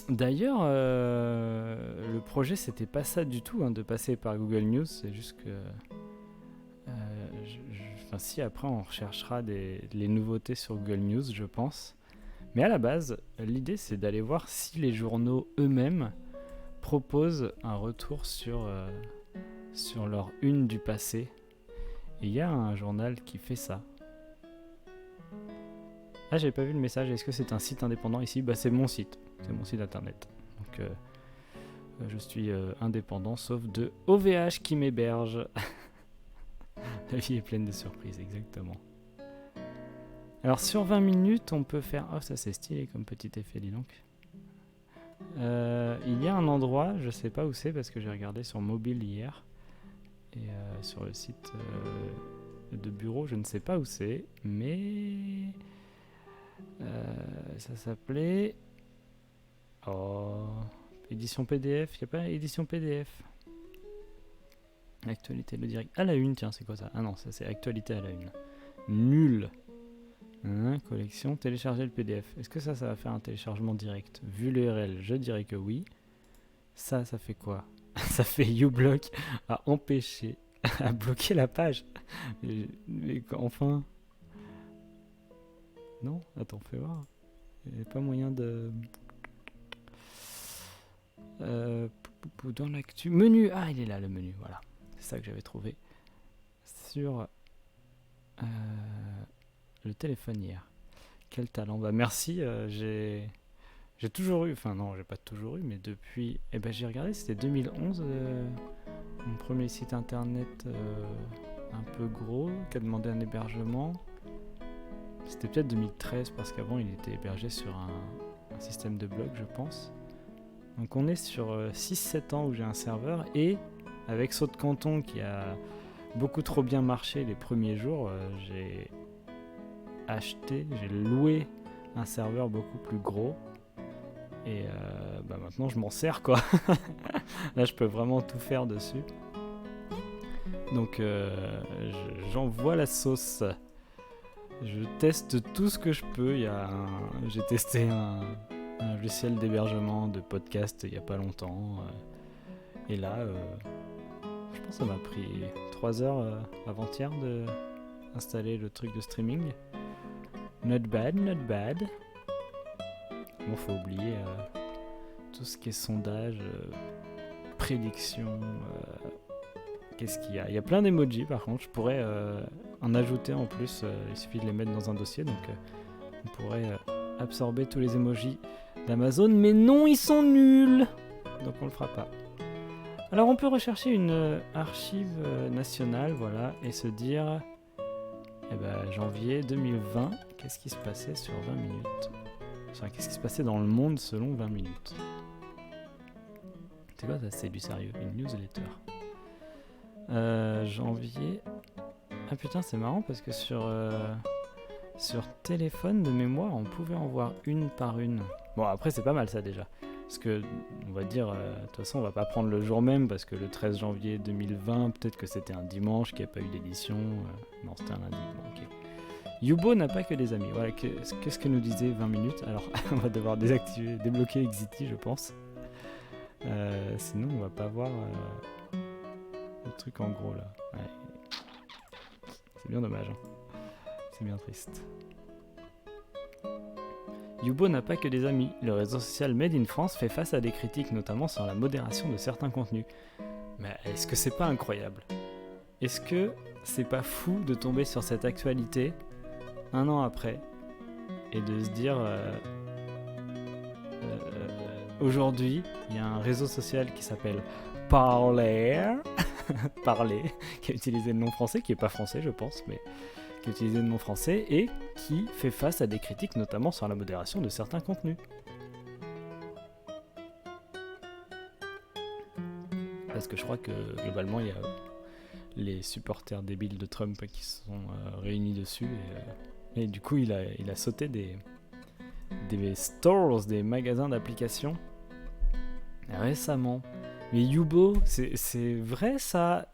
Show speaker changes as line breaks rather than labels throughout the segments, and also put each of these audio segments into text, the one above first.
D'ailleurs, le projet c'était pas ça du tout, de passer par Google News. C'est juste que, enfin, si après on recherchera les nouveautés sur Google News, je pense. Mais à la base, l'idée c'est d'aller voir si les journaux eux-mêmes proposent un retour sur leur une du passé. Et il y a un journal qui fait ça. Ah, j'avais pas vu le message. Est-ce que c'est un site indépendant ici ? Bah, c'est mon site internet. Donc, je suis indépendant, sauf de OVH qui m'héberge. La vie est pleine de surprises, exactement. Alors, sur 20 minutes, on peut faire... Oh, ça c'est stylé comme petit effet, dis donc. Il y a un endroit, je sais pas où c'est parce que j'ai regardé sur mobile hier. Et sur le site de bureau, je ne sais pas où c'est, mais ça s'appelait édition PDF. Il n'y a pas édition PDF. Actualité le direct à la une, tiens, c'est quoi ça ? Ah non, ça c'est actualité à la une. Nul. Collection, télécharger le PDF. Est-ce que ça va faire un téléchargement direct ? Vu l'URL, je dirais que oui. Ça fait quoi ? Ça fait uBlock a empêché à bloquer la page. Mais enfin... Non ? Attends, fais voir. Il n'y a pas moyen de... dans l'actu... Menu. Ah, il est là, le menu. Voilà. C'est ça que j'avais trouvé. Sur le téléphone hier. Quel talent. Bah merci, j'ai toujours eu... Enfin non, j'ai pas toujours eu, mais depuis... j'ai regardé, c'était 2011, mon premier site internet un peu gros, qui a demandé un hébergement. C'était peut-être 2013, parce qu'avant, il était hébergé sur un système de blog, je pense. Donc on est sur 6-7 ans où j'ai un serveur, et avec Saut de Canton, qui a beaucoup trop bien marché les premiers jours, j'ai loué un serveur beaucoup plus gros. Et maintenant je m'en sers quoi. Là je peux vraiment tout faire dessus. Donc j'envoie la sauce. Je teste tout ce que je peux. J'ai testé un logiciel d'hébergement de podcast il n'y a pas longtemps. Et là, je pense que ça m'a pris 3 heures avant-hier de installer le truc de streaming. Not bad, not bad. Bon, faut oublier tout ce qui est sondage, prédiction. Qu'est-ce qu'il y a ? Il y a plein d'emojis par contre. Je pourrais en ajouter en plus. Il suffit de les mettre dans un dossier. Donc on pourrait absorber tous les emojis d'Amazon. Mais non, ils sont nuls. Donc on le fera pas. Alors on peut rechercher une archive nationale, voilà, et se dire, janvier 2020, qu'est-ce qui se passait sur 20 minutes ? Enfin, qu'est-ce qui se passait dans le monde selon 20 minutes ? C'est quoi ça ? C'est du sérieux, une newsletter. Janvier... Ah putain, c'est marrant parce que sur téléphone de mémoire, on pouvait en voir une par une. Bon, après, c'est pas mal ça déjà. Parce que, on va dire, de toute façon, on va pas prendre le jour même parce que le 13 janvier 2020, peut-être que c'était un dimanche, qu'il n'y a pas eu d'édition. Non, c'était un lundi. Bon, ok. Yubo n'a pas que des amis. Voilà, qu'est-ce que nous disait 20 minutes ? Alors, on va devoir débloquer Exity, je pense. Sinon, on va pas voir le truc en gros là. Ouais. C'est bien dommage. C'est bien triste. Yubo n'a pas que des amis. Le réseau social Made in France fait face à des critiques, notamment sur la modération de certains contenus. Mais est-ce que c'est pas incroyable ? Est-ce que c'est pas fou de tomber sur cette actualité un an après et de se dire aujourd'hui il y a un réseau social qui s'appelle Parler Parler, qui a utilisé le nom français, qui est pas français je pense, mais qui a utilisé le nom français et qui fait face à des critiques notamment sur la modération de certains contenus. Parce que je crois que globalement il y a les supporters débiles de Trump qui sont réunis dessus et du coup il a sauté des stores, des magasins d'applications récemment. Mais Yubo, c'est vrai ça?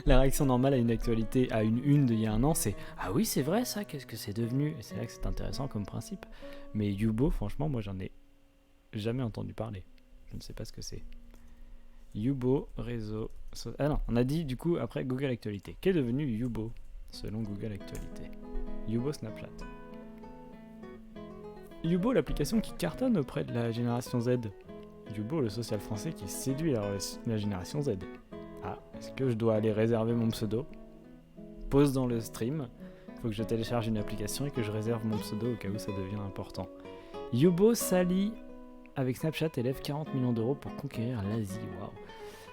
La réaction normale à une actualité, à une d'il y a un an, c'est ah oui, c'est vrai ça, qu'est-ce que c'est devenu? Et c'est là que c'est intéressant comme principe. Mais Yubo, franchement, moi j'en ai jamais entendu parler. Je ne sais pas ce que c'est. Yubo, réseau. Ah non, on a dit du coup après Google Actualité. Qu'est devenu Yubo selon Google Actualité? Yubo Snapchat. Yubo, l'application qui cartonne auprès de la génération Z. Yubo, le social français qui séduit la génération Z. Ah, est-ce que je dois aller réserver mon pseudo? Pause dans le stream. Faut que je télécharge une application et que je réserve mon pseudo au cas où ça devient important. Yubo s'allie avec Snapchat et lève 40 millions d'euros pour conquérir l'Asie. Waouh.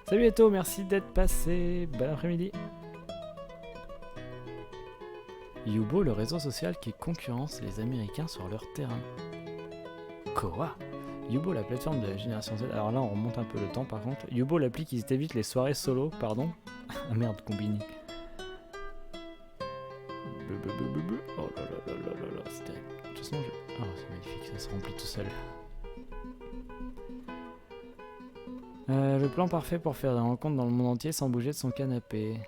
Salut Eto, merci d'être passé. Bon après-midi. Yubo, le réseau social qui concurrence les Américains sur leur terrain. Quoi? Yubo, la plateforme de la génération Z. Alors là, on remonte un peu le temps par contre. Yubo, l'appli qui t'évite les soirées solo, pardon. Ah merde, Combini. Oh là là là là là là, c'est terrible. De toute façon, oh, c'est magnifique, ça se remplit tout seul. Le plan parfait pour faire des rencontres dans le monde entier sans bouger de son canapé.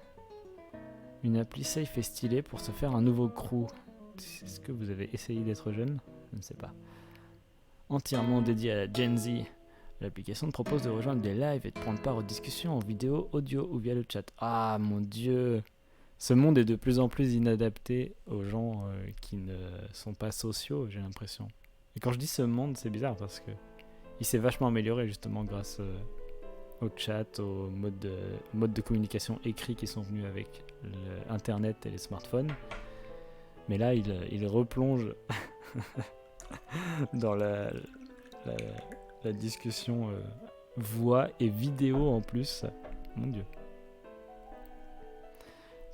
Une appli safe et stylée pour se faire un nouveau crew. Est-ce que vous avez essayé d'être jeune? Je ne sais pas. Entièrement dédié à la Gen Z. L'application te propose de rejoindre des lives et de prendre part aux discussions en vidéo, audio ou via le chat. Ah mon dieu! Ce monde est de plus en plus inadapté aux gens qui ne sont pas sociaux, j'ai l'impression. Et quand je dis ce monde, c'est bizarre parce que il s'est vachement amélioré justement grâce au chat, aux modes de communication écrits qui sont venus avec Internet et les smartphones. Mais là, il replonge dans la discussion voix et vidéo en plus. Mon dieu.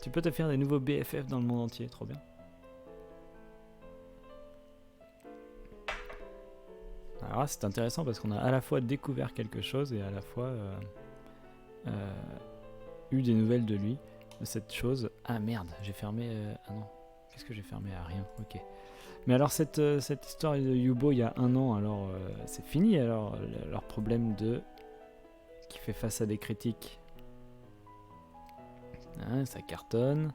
Tu peux te faire des nouveaux BFF dans le monde entier, trop bien. Alors là, c'est intéressant parce qu'on a à la fois découvert quelque chose et à la fois eu des nouvelles de lui, de cette chose. Ah merde, j'ai fermé... Ah non, qu'est-ce que j'ai fermé? Ah rien, ok. Mais alors cette histoire de Yubo il y a un an, alors c'est fini alors leur problème qui fait face à des critiques. Hein, ça cartonne.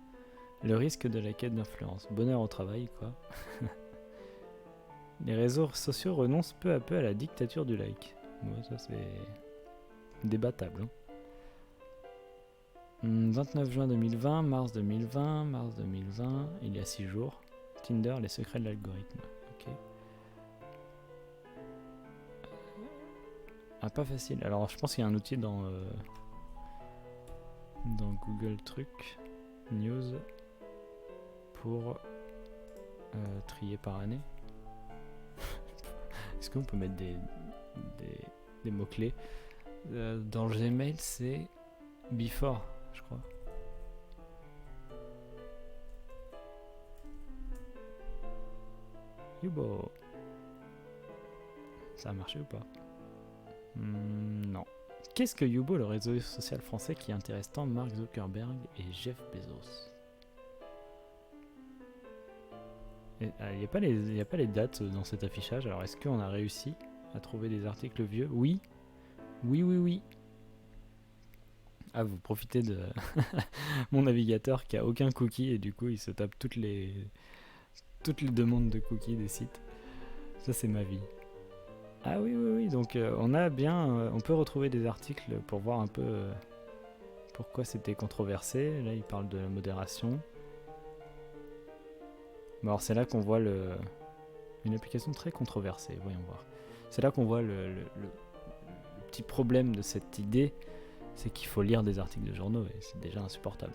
Le risque de la quête d'influence. Bonheur au travail, quoi. Les réseaux sociaux renoncent peu à peu à la dictature du like. Ouais, ça c'est débattable. Hein. 29 juin 2020, mars 2020, mars 2020, il y a 6 jours. Tinder, les secrets de l'algorithme. Ok. Ah, pas facile. Alors, je pense qu'il y a un outil dans Google Truc News pour trier par année. Est-ce qu'on peut mettre des mots-clés dans le Gmail, c'est Before, je crois. Yubo. Ça a marché ou pas? Non. Qu'est-ce que Yubo, le réseau social français qui intéresse tant Mark Zuckerberg et Jeff Bezos? Il n'y a pas les dates dans cet affichage, alors est-ce qu'on a réussi à trouver des articles vieux? Oui. Oui. Ah, vous profitez de mon navigateur qui a aucun cookie et du coup il se tape toutes les demandes de cookies des sites. Ça c'est ma vie. Ah oui, donc on peut retrouver des articles pour voir un peu pourquoi c'était controversé. Là il parle de la modération. Bon, alors c'est là qu'on voit une application très controversée, voyons voir. C'est là qu'on voit le petit problème de cette idée, c'est qu'il faut lire des articles de journaux et c'est déjà insupportable.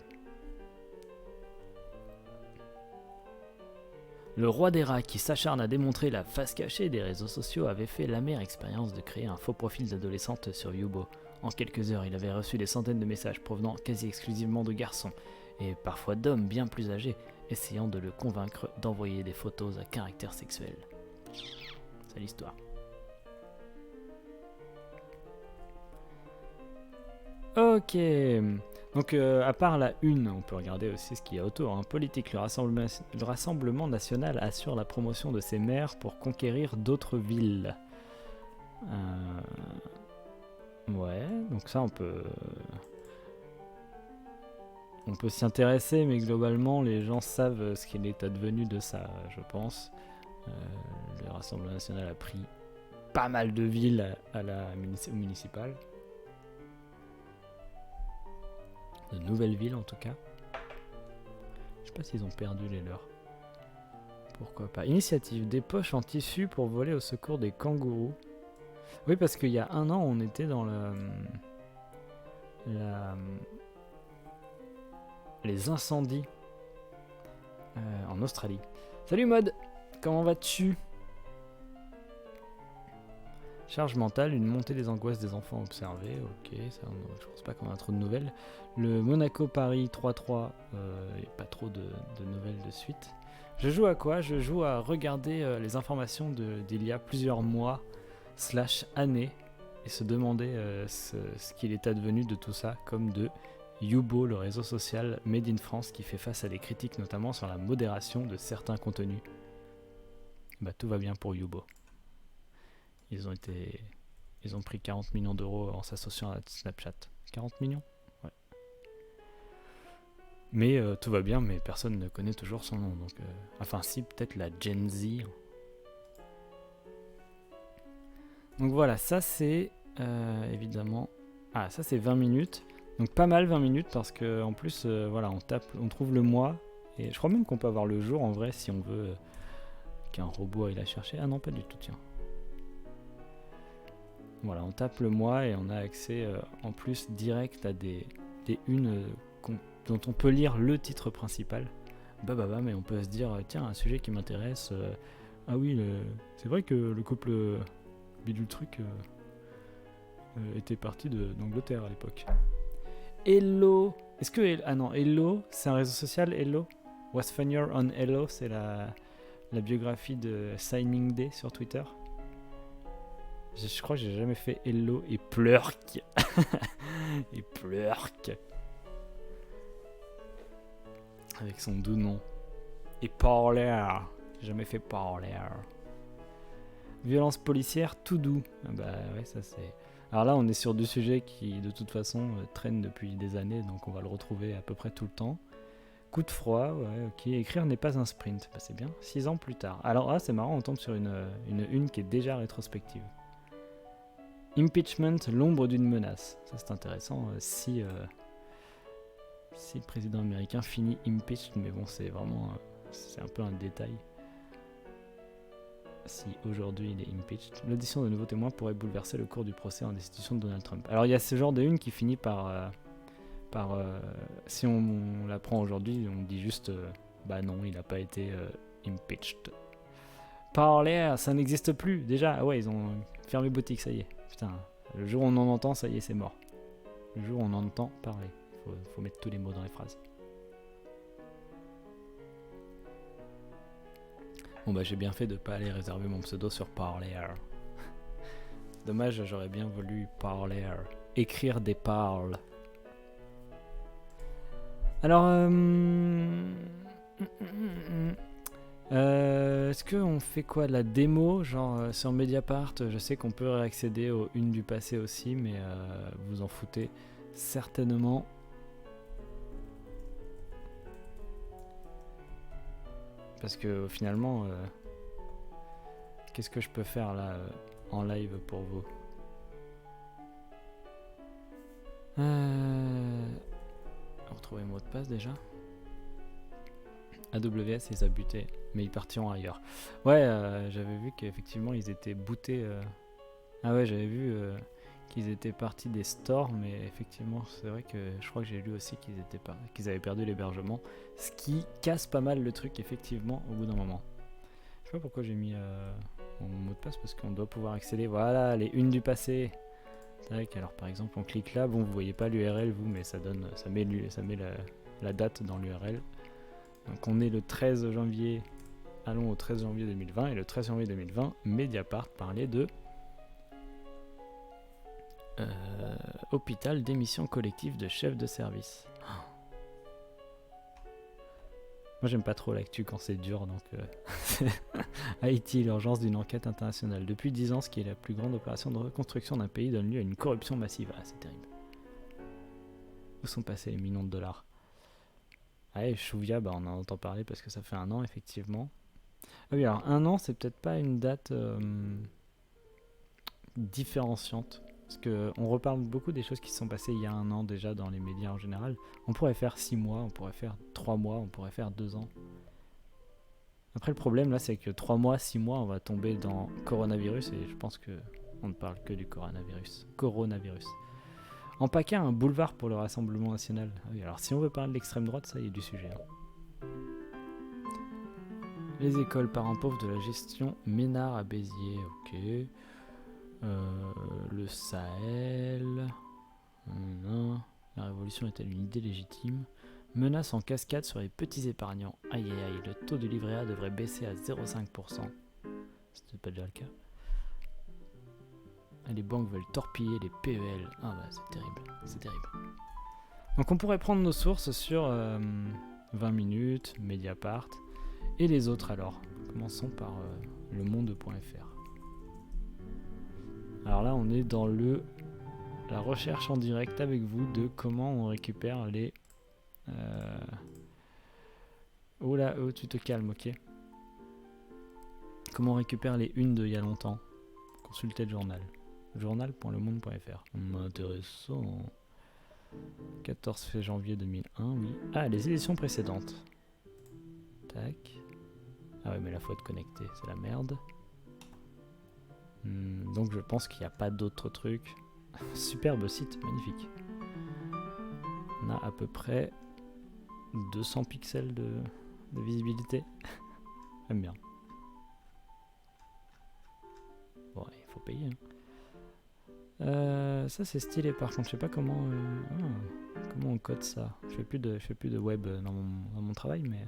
Le roi des rats qui s'acharne à démontrer la face cachée des réseaux sociaux avait fait l'amère expérience de créer un faux profil d'adolescente sur Yubo. En quelques heures, il avait reçu des centaines de messages provenant quasi exclusivement de garçons, et parfois d'hommes bien plus âgés, essayant de le convaincre d'envoyer des photos à caractère sexuel. C'est l'histoire. Ok, donc à part la une, on peut regarder aussi ce qu'il y a autour. Hein. Politique, le Rassemblement national assure la promotion de ses maires pour conquérir d'autres villes. Ouais, donc ça on peut s'y intéresser, mais globalement les gens savent ce qu'il est advenu de ça, je pense. Euh, le Rassemblement national a pris pas mal de villes au municipal. De nouvelles villes en tout cas. Je sais pas s'ils ont perdu les leurs. Pourquoi pas. Initiative, des poches en tissu pour voler au secours des kangourous. Oui, parce qu'il y a un an, on était dans les incendies en Australie. Salut Mode, comment vas-tu? Charge mentale, une montée des angoisses des enfants observées. Ok, ça, je pense pas qu'on a trop de nouvelles. Le Monaco-Paris 3-3, il n'y a pas trop de nouvelles de suite. Je joue à quoi? Je joue à regarder les informations d'il y a plusieurs mois / années et se demander ce qu'il est advenu de tout ça, comme de Youbo, le réseau social Made in France qui fait face à des critiques notamment sur la modération de certains contenus. Bah tout va bien pour Youbo. Ils ont pris 40 millions d'euros en s'associant à Snapchat. 40 millions? Ouais. Mais tout va bien, mais personne ne connaît toujours son nom. Donc, enfin si, peut-être la Gen Z. Donc voilà, ça c'est évidemment... Ah, ça c'est 20 minutes. Donc pas mal 20 minutes parce que en plus, voilà, on trouve le mois. Et je crois même qu'on peut avoir le jour en vrai si on veut qu'un robot aille la chercher. Ah non, pas du tout, tiens. Voilà, on tape le mois et on a accès en plus direct à des unes dont on peut lire le titre principal. Mais on peut se dire, tiens, un sujet qui m'intéresse. Ah oui, c'est vrai que le couple bidule truc était parti d'Angleterre à l'époque. Hello. Est-ce que... Ah non, Hello, c'est un réseau social, Hello. Was Funnier on Hello, c'est la biographie de Signing Day sur Twitter. Je crois que j'ai jamais fait Hello et Plurk. Et Plurk. Avec son doux nom. Et Parler. J'ai jamais fait Parler. Violence policière, tout doux. Ah bah ouais, ça c'est... Alors là, on est sur du sujet qui, de toute façon, traîne depuis des années, donc on va le retrouver à peu près tout le temps. Coup de froid, ouais, ok. Écrire n'est pas un sprint. Bah c'est bien. 6 ans plus tard. Alors, c'est marrant, on tombe sur une qui est déjà rétrospective. Impeachment, l'ombre d'une menace. Ça c'est intéressant. Si le président américain finit impeached, mais bon, c'est vraiment... c'est un peu un détail. Si aujourd'hui il est impeached, l'audition de nouveaux témoins pourrait bouleverser le cours du procès en destitution de Donald Trump. Alors il y a ce genre de une qui finit par si on la prend aujourd'hui, on dit juste bah non, il n'a pas été impeached. Parler, ça n'existe plus déjà. Ah ouais, ils ont fermé boutique, ça y est. Putain, le jour où on en entend, ça y est, c'est mort. Le jour où on en entend parler, faut mettre tous les mots dans les phrases. Bon bah j'ai bien fait de pas aller réserver mon pseudo sur Parler. Dommage, j'aurais bien voulu Parler. Écrire des parles. Alors, est-ce qu'on fait quoi, de la démo, genre sur Mediapart? Je sais qu'on peut réaccéder aux unes du passé aussi, mais vous en foutez certainement. Parce que finalement, qu'est-ce que je peux faire là en live pour vous? Retrouver mot de passe déjà. AWS les a butés, mais ils partiront ailleurs. Ouais, j'avais vu qu'effectivement ils étaient bootés. Ah ouais, j'avais vu qu'ils étaient partis des stores, mais effectivement, c'est vrai que je crois que j'ai lu aussi qu'ils avaient perdu l'hébergement, ce qui casse pas mal le truc, effectivement, au bout d'un moment. Je sais pas pourquoi j'ai mis mon mot de passe, parce qu'on doit pouvoir accéder. Voilà, les unes du passé. Tac, alors par exemple, on clique là, bon, vous voyez pas l'URL, vous, mais ça met la date dans l'URL. Donc on est le 13 janvier, allons au 13 janvier 2020, et le 13 janvier 2020, Mediapart parlait de hôpital d'émission collective de chefs de service. Moi, j'aime pas trop l'actu quand c'est dur, donc... Haïti, l'urgence d'une enquête internationale. Depuis 10 ans, ce qui est la plus grande opération de reconstruction d'un pays donne lieu à une corruption massive. Ah, c'est terrible. Où sont passés les millions de dollars? Ah, et Chouvia, on en entend parler parce que ça fait 1 an, effectivement. Ah oui, alors 1 an, c'est peut-être pas une date différenciante. Parce qu'on reparle beaucoup des choses qui se sont passées il y a 1 an déjà dans les médias en général. On pourrait faire 6 mois, on pourrait faire 3 mois, on pourrait faire 2 ans. Après, le problème là, c'est que 3 mois, 6 mois, on va tomber dans coronavirus et je pense qu'on ne parle que du coronavirus. En PACA, un boulevard pour le Rassemblement National. Ah oui, alors si on veut parler de l'extrême droite, ça y est du sujet. Les écoles parents pauvres de la gestion Ménard à Béziers, ok. Le Sahel. La révolution est-elle une idée légitime? Menace en cascade sur les petits épargnants. Aïe aïe aïe, le taux de livret A devrait baisser à 0,5%. C'était pas déjà le cas. Les banques veulent torpiller les PEL. Ah bah c'est terrible. Donc on pourrait prendre nos sources sur 20 minutes, Mediapart. Et les autres alors. Commençons par lemonde.fr. Alors là on est dans la recherche en direct avec vous de comment on récupère les... Oh là, oh tu te calmes, ok. Comment on récupère les unes d'il y a longtemps? Consultez le journal. Journal.lemonde.fr. Intéressant. 14 janvier 2001, oui. Ah, les éditions précédentes. Tac. Ah ouais, mais là, faut être connecté, c'est la merde. Donc je pense qu'il n'y a pas d'autres trucs. Superbe site, magnifique. On a à peu près 200 pixels de visibilité. J'aime bien. Bon, il faut payer. Ça c'est stylé par contre, je sais pas comment on code ça. Je fais plus de web dans mon travail, mais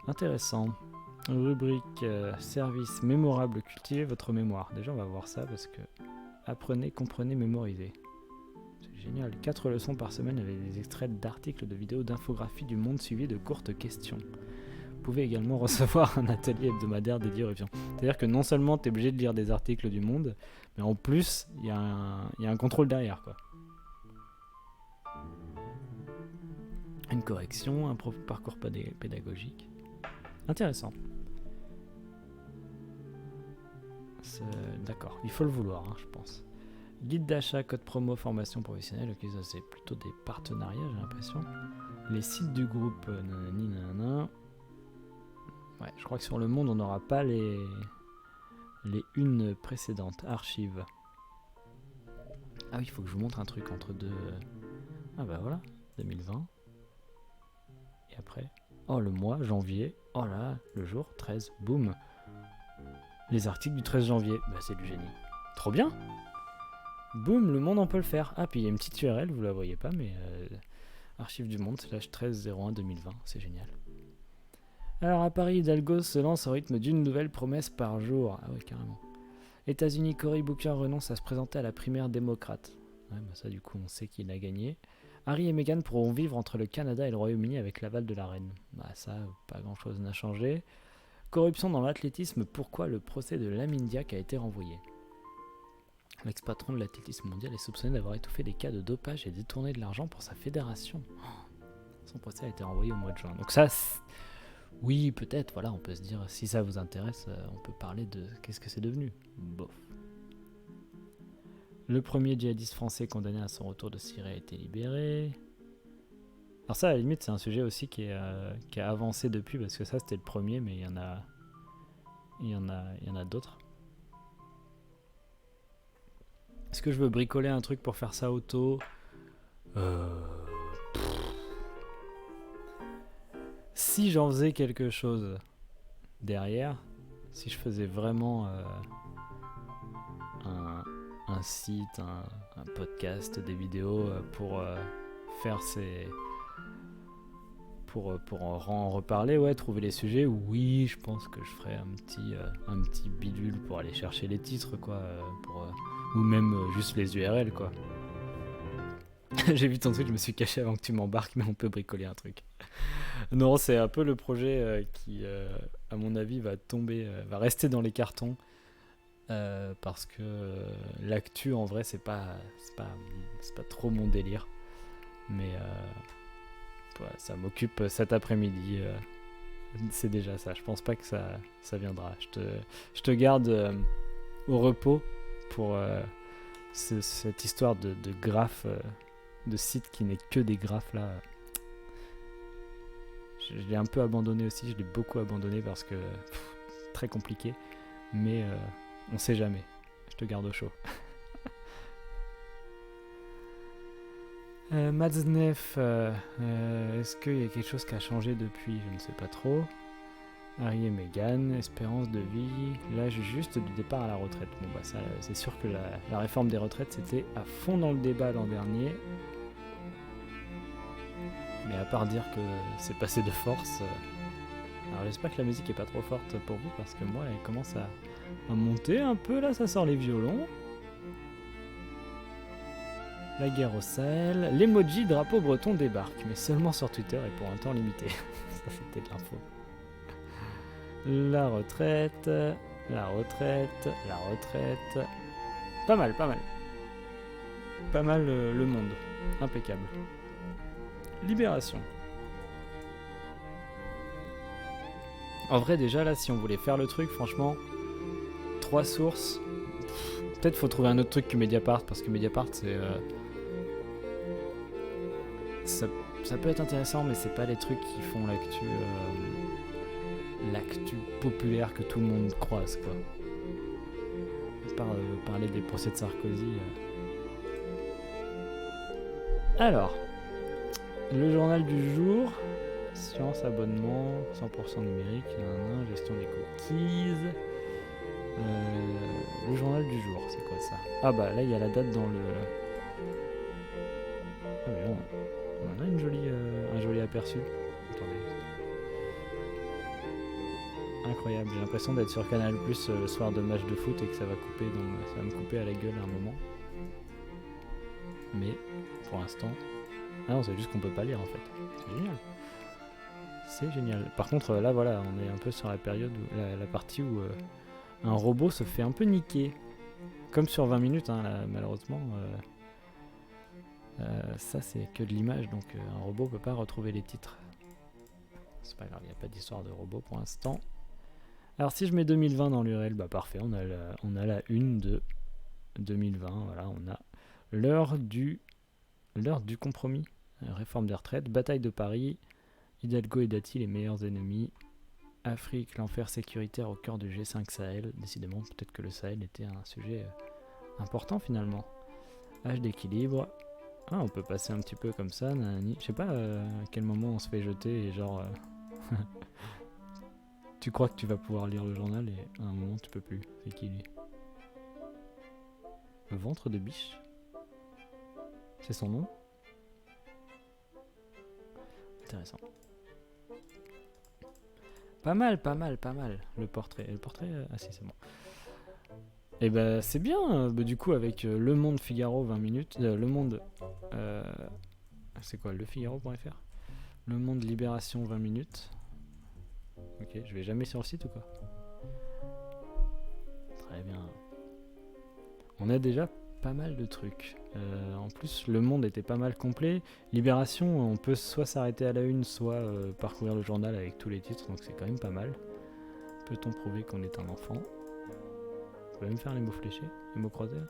intéressant. Rubrique service mémorable, cultivez votre mémoire. Déjà on va voir ça parce que apprenez, comprenez, mémorisez. C'est génial. 4 leçons par semaine avec des extraits d'articles, de vidéos, d'infographies du monde suivis de courtes questions. Vous pouvez également recevoir un atelier hebdomadaire dédié aux révisions. C'est-à-dire que non seulement tu es obligé de lire des articles du monde, mais en plus, il y a un contrôle derrière, quoi. Une correction, un parcours pédagogique. Intéressant. D'accord, il faut le vouloir, je pense. Guide d'achat, code promo, formation professionnelle. Ok, ça c'est plutôt des partenariats, j'ai l'impression. Les sites du groupe, nanani, nanana. Ouais, je crois que sur Le Monde, on n'aura pas les unes précédentes. Archives. Ah oui, il faut que je vous montre un truc entre deux. Ah bah voilà, 2020. Et après, oh le mois, janvier. Oh là, le jour, 13, boum. Les articles du 13 janvier. Bah c'est du génie. Trop bien. Boum, Le Monde, on peut le faire. Ah, puis il y a une petite URL, vous la voyez pas, mais archives du monde, /13/01/2020. C'est génial. Alors à Paris, Hidalgo se lance au rythme d'une nouvelle promesse par jour. Ah ouais, carrément. États-Unis, Cory Booker renonce à se présenter à la primaire démocrate. Ouais, bah ça du coup on sait qu'il a gagné. Harry et Meghan pourront vivre entre le Canada et le Royaume-Uni avec l'aval de la reine. Bah ça, pas grand-chose n'a changé. Corruption dans l'athlétisme, pourquoi le procès de Lamine Diack a été renvoyé? L'ex-patron de l'athlétisme mondial est soupçonné d'avoir étouffé des cas de dopage et détourné de l'argent pour sa fédération. Son procès a été renvoyé au mois de juin. Donc ça, oui, peut-être, voilà, on peut se dire, si ça vous intéresse, on peut parler de qu'est-ce que c'est devenu. Bof. Le premier djihadiste français condamné à son retour de Syrie a été libéré. Alors ça, à la limite, c'est un sujet aussi qui a avancé depuis, parce que ça, c'était le premier, mais il y en a d'autres. Est-ce que je veux bricoler un truc pour faire ça auto? Si j'en faisais quelque chose derrière, si je faisais vraiment un site, un podcast, des vidéos pour faire pour en reparler, ouais, trouver les sujets, oui, je pense que je ferais un petit bidule pour aller chercher les titres, quoi, ou même juste les URL, quoi. J'ai vu ton truc, je me suis caché avant que tu m'embarques, mais on peut bricoler un truc. Non, c'est un peu le projet qui, à mon avis, va tomber, va rester dans les cartons. Parce que l'actu, en vrai, c'est pas trop mon délire. Mais ouais, ça m'occupe cet après-midi. C'est déjà ça. Je pense pas que ça viendra. Je te garde au repos pour cette histoire de graphes, de site qui n'est que des graphes là. Je l'ai un peu abandonné aussi. Je l'ai beaucoup abandonné parce que très compliqué. Mais on sait jamais. Je te garde au chaud. Matzneff, est-ce qu'il y a quelque chose qui a changé depuis? Je ne sais pas trop. Harry et Meghan, espérance de vie, l'âge juste du départ à la retraite. Bon bah ça, c'est sûr que la réforme des retraites c'était à fond dans le débat l'an dernier. Mais à part dire que c'est passé de force. Alors j'espère que la musique est pas trop forte pour vous parce que moi elle commence à monter un peu là, ça sort les violons. La guerre au Sahel, l'emoji drapeau breton débarque, mais seulement sur Twitter et pour un temps limité. Ça c'était de l'info. La retraite, la retraite, la retraite. Pas mal, pas mal. Pas mal le monde. Impeccable. Libération. En vrai déjà là, si on voulait faire le truc, franchement, 3 sources. Peut-être faut trouver un autre truc que Mediapart, parce que Mediapart c'est... Ça peut être intéressant, mais c'est pas les trucs qui font l'actu populaire que tout le monde croise, quoi. Parler des procès de Sarkozy. Alors, le journal du jour, science, abonnement, 100% numérique, gestion des cookies. Le journal du jour, c'est quoi ça? Ah bah là il y a la date dans le... Ah mais on a un joli aperçu. Attendez. Incroyable, j'ai l'impression d'être sur Canal Plus le soir de match de foot et que ça va me couper à la gueule à un moment. Mais pour l'instant... Ah non, c'est juste qu'on peut pas lire en fait. C'est génial. C'est génial. Par contre là voilà, on est un peu sur la période où la partie où un robot se fait un peu niquer. Comme sur 20 minutes, hein, là, malheureusement. Ça c'est que de l'image, donc un robot peut pas retrouver les titres. C'est pas grave, il n'y a pas d'histoire de robot pour l'instant. Alors si je mets 2020 dans l'URL, bah parfait, on a la une de 2020, voilà, on a l'heure du compromis, réforme des retraites, bataille de Paris, Hidalgo et Dati les meilleurs ennemis, Afrique, l'enfer sécuritaire au cœur du G5 Sahel, décidément peut-être que le Sahel était un sujet important finalement. Âge d'équilibre, on peut passer un petit peu comme ça, je sais pas à quel moment on se fait jeter et genre... tu crois que tu vas pouvoir lire le journal et à un moment tu peux plus. C'est qui lui? Le ventre de biche? C'est son nom? Intéressant. Pas mal. Le portrait. Ah si, c'est bon. Et bah c'est bien, du coup avec Le Monde Figaro 20 minutes. Le Monde... c'est quoi, lefigaro.fr? Le Monde Libération 20 minutes. Ok, je vais jamais sur le site ou quoi? Très bien. On a déjà pas mal de trucs. En plus, Le Monde était pas mal complet. Libération, on peut soit s'arrêter à la une, soit parcourir le journal avec tous les titres, donc c'est quand même pas mal. Peut-on prouver qu'on est un enfant? On peut même faire les mots fléchés, les mots croisés?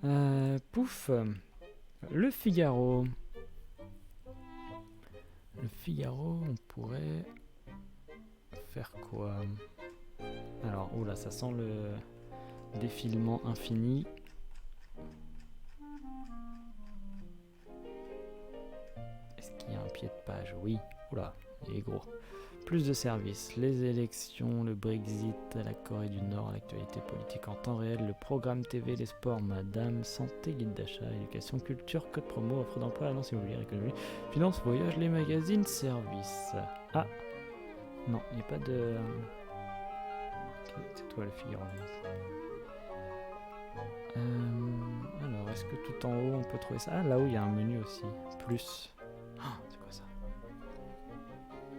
Non. Pouf. Le Figaro. Le Figaro, on pourrait faire quoi? Alors, oula, ça sent le défilement infini. Est-ce qu'il y a un pied de page? Oui. Oula, il est gros. Plus de services, les élections, le Brexit, la Corée du Nord, l'actualité politique en temps réel, le programme TV, les sports, madame, santé, guide d'achat, éducation, culture, code promo, offre d'emploi, annonce immobilière, économie, finance, voyage, les magazines, services. Ah, non, il n'y a pas de... C'est toi le Figaro. Alors, Alors, est-ce que tout en haut, on peut trouver ça? Ah, là-haut, il y a un menu aussi. Plus. Oh, c'est quoi ça?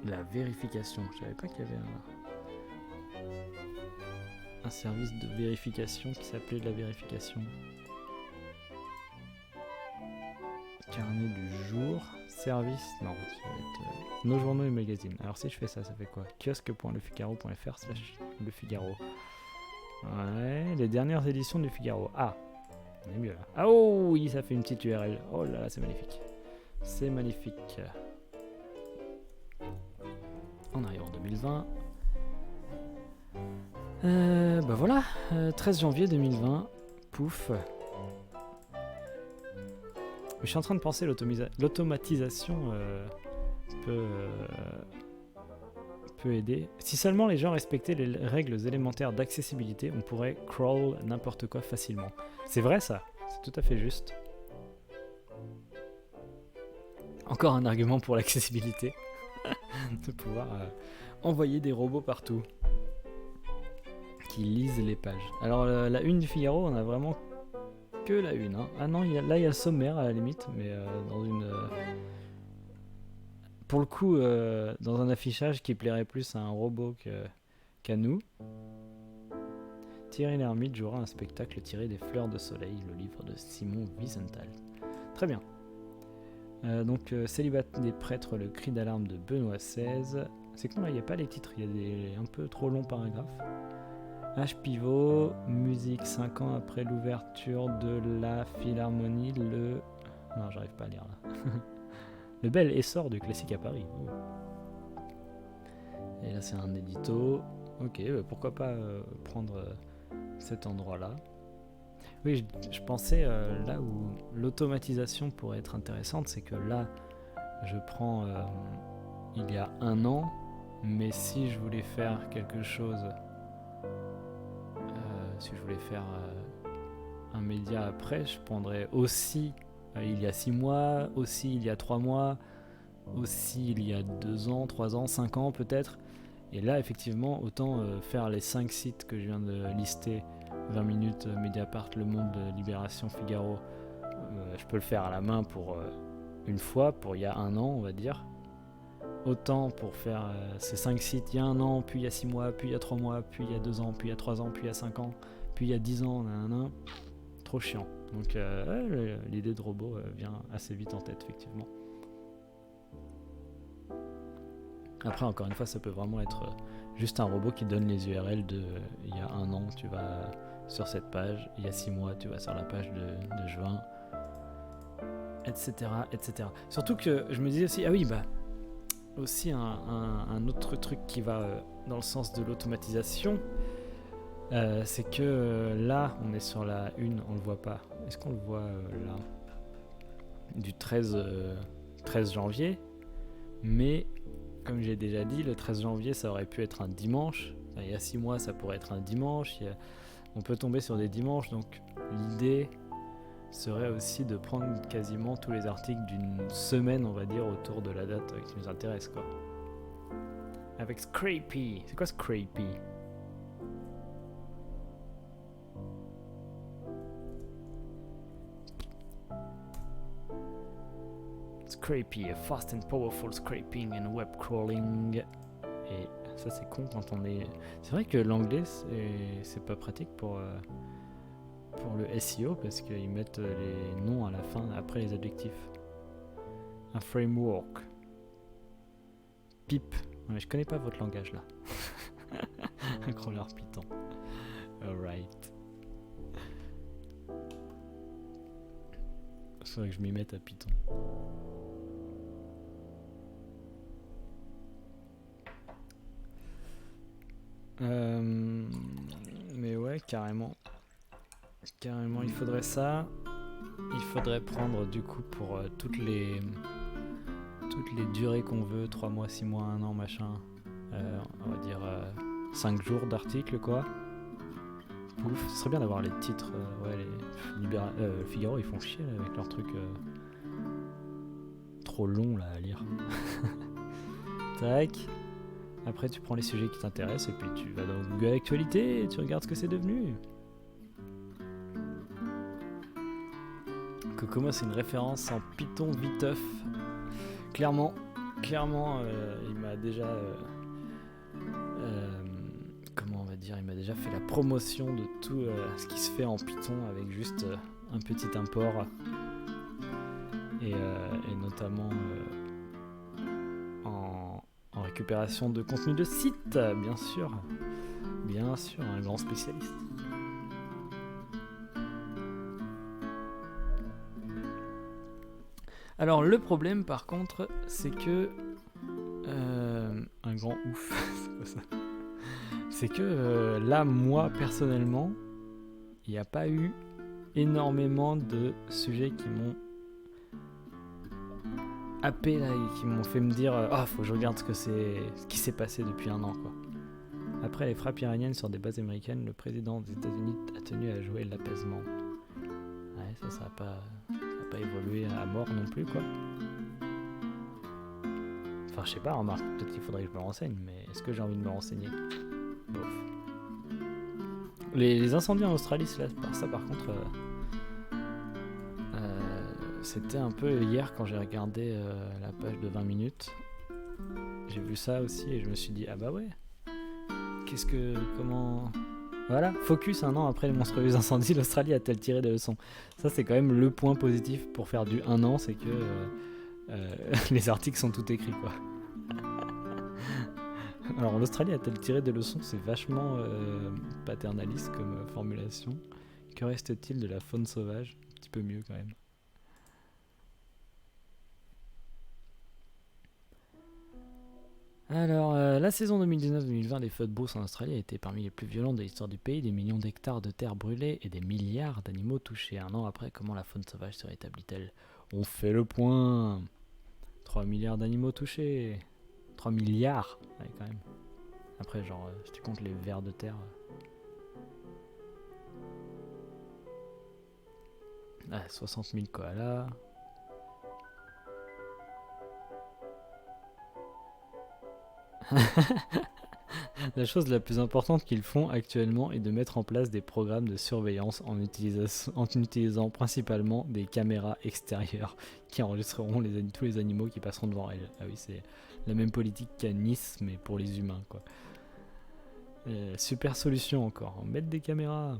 La vérification. Je savais pas qu'il y avait un service de vérification qui s'appelait de la vérification. Carnet du jour. Service. Non, ça va être nos journaux et magazines. Alors, si je fais ça, ça fait quoi? kiosque.lefigaro.fr/Le Figaro. Ouais, les dernières éditions du Figaro. Ah, on est mieux là. Ah oh oui, ça fait une petite URL. Oh là là, c'est magnifique. C'est magnifique. On arrive en 2020. Bah voilà, 13 janvier 2020. Pouf. Mais je suis en train de penser l'automatisation peut aider. Si seulement les gens respectaient les règles élémentaires d'accessibilité, on pourrait crawl n'importe quoi facilement. C'est vrai ça, c'est tout à fait juste. Encore un argument pour l'accessibilité. De pouvoir envoyer des robots partout qui lisent les pages. Alors la une du Figaro, on a vraiment que la une. Hein. Ah non, là il y a le sommaire à la limite, mais dans une... pour le coup, dans un affichage qui plairait plus à un robot qu'à nous. Thierry Lhermitte jouera un spectacle tiré des Fleurs de Soleil, le livre de Simon Wiesenthal. Très bien. Donc, Célibat des prêtres, le cri d'alarme de Benoît XVI. C'est con là, il n'y a pas les titres, il y a des un peu trop longs paragraphes. H pivot, musique 5 ans après l'ouverture de la Philharmonie, le... Non, j'arrive pas à lire là. Le bel essor du classique à Paris. Oh. Et là, c'est un édito. Ok, bah pourquoi pas prendre cet endroit-là. Oui, je pensais là où l'automatisation pourrait être intéressante, c'est que là, je prends il y a un an, mais si je voulais faire quelque chose, si je voulais faire un média après, je prendrais aussi il y a 6 mois, aussi il y a 3 mois, aussi il y a 2 ans, 3 ans, 5 ans peut-être. Et là, effectivement, autant faire les 5 sites que je viens de lister, 20 minutes, Mediapart, Le Monde, Libération, Figaro, je peux le faire à la main pour une fois, pour il y a un an, on va dire. Autant pour faire ces 5 sites il y a un an, puis il y a 6 mois, puis il y a 3 mois, puis il y a 2 ans, puis il y a 3 ans, puis il y a 5 ans, puis il y a 10 ans, trop chiant. Donc l'idée de robot vient assez vite en tête, effectivement. Après, encore une fois, ça peut vraiment être juste un robot qui donne les URL de il y a un an, tu vas sur cette page, il y a 6 mois, tu vas sur la page de juin, etc., etc. Surtout que je me disais aussi, ah oui, bah, aussi un autre truc qui va dans le sens de l'automatisation, c'est que là, on est sur la une, on le voit pas. Est-ce qu'on le voit là? Du 13 janvier, mais comme j'ai déjà dit, le 13 janvier, ça aurait pu être un dimanche. Enfin, il y a 6 mois, ça pourrait être un dimanche. On peut tomber sur des dimanches, donc l'idée serait aussi de prendre quasiment tous les articles d'une semaine, on va dire, autour de la date qui nous intéresse, quoi. Avec Scrapy. C'est quoi Scrapy? Scrapy, a fast and powerful scraping and web crawling. Et ça c'est con quand on est... C'est vrai que l'anglais c'est pas pratique pour le SEO parce qu'ils mettent les noms à la fin après les adjectifs. Un framework. Pip. Mais je connais pas votre langage là. Un crawler Python. Alright. Faudrait que je m'y mette à Python. Mais ouais, carrément, il faudrait ça. Il faudrait prendre du coup pour toutes les durées qu'on veut, 3 mois, 6 mois, 1 an, machin. On va dire 5 jours d'articles, quoi. Pouf, ce serait bien d'avoir les titres. Ouais, les Figaro, ils font chier là, avec leurs trucs trop longs là à lire. Tac. Après, tu prends les sujets qui t'intéressent et puis tu vas dans Google Actualité et tu regardes ce que c'est devenu. Kokomo, c'est une référence en Python viteuf. Clairement, il m'a déjà... comment on va dire, il m'a déjà fait la promotion de tout ce qui se fait en Python avec juste un petit import et notamment en récupération de contenu de site, bien sûr, un grand spécialiste. Alors le problème par contre, c'est que un grand ouf, c'est quoi ça ? C'est que là, moi personnellement, il n'y a pas eu énormément de sujets qui m'ont happé là et qui m'ont fait me dire faut que je regarde ce qui s'est passé depuis un an, quoi. Après les frappes iraniennes sur des bases américaines, le président des États-Unis a tenu à jouer l'apaisement. Ouais, ça n'a pas évolué à mort non plus, quoi. Enfin, je sais pas, remarque, peut-être qu'il faudrait que je me renseigne, mais est-ce que j'ai envie de me renseigner ? Bof. Les incendies en Australie, ça par contre, c'était un peu hier quand j'ai regardé la page de 20 minutes. J'ai vu ça aussi et je me suis dit, ah bah ouais, comment... Voilà, focus, un an après les monstrueux incendies, l'Australie a-t-elle tiré des leçons ? Ça, c'est quand même le point positif pour faire du un an, c'est que les articles sont tout écrits, quoi. Alors, l'Australie a-t-elle tiré des leçons ? C'est vachement paternaliste comme formulation. Que reste-t-il de la faune sauvage ? Un petit peu mieux, quand même. Alors, la saison 2019-2020 des feux de brousse en Australie a été parmi les plus violentes de l'histoire du pays. Des millions d'hectares de terre brûlés et des milliards d'animaux touchés. Un an après, comment la faune sauvage se rétablit-elle ? On fait le point. 3 milliards d'animaux touchés. 3 milliards, ouais, quand même. Après, genre, si tu comptes les vers de terre... 60 000 koalas... La chose la plus importante qu'ils font actuellement est de mettre en place des programmes de surveillance en utilisant principalement des caméras extérieures qui enregistreront tous les animaux qui passeront devant elles. Ah oui, c'est la même politique qu'à Nice, mais pour les humains, quoi. Super solution encore, mettre des caméras.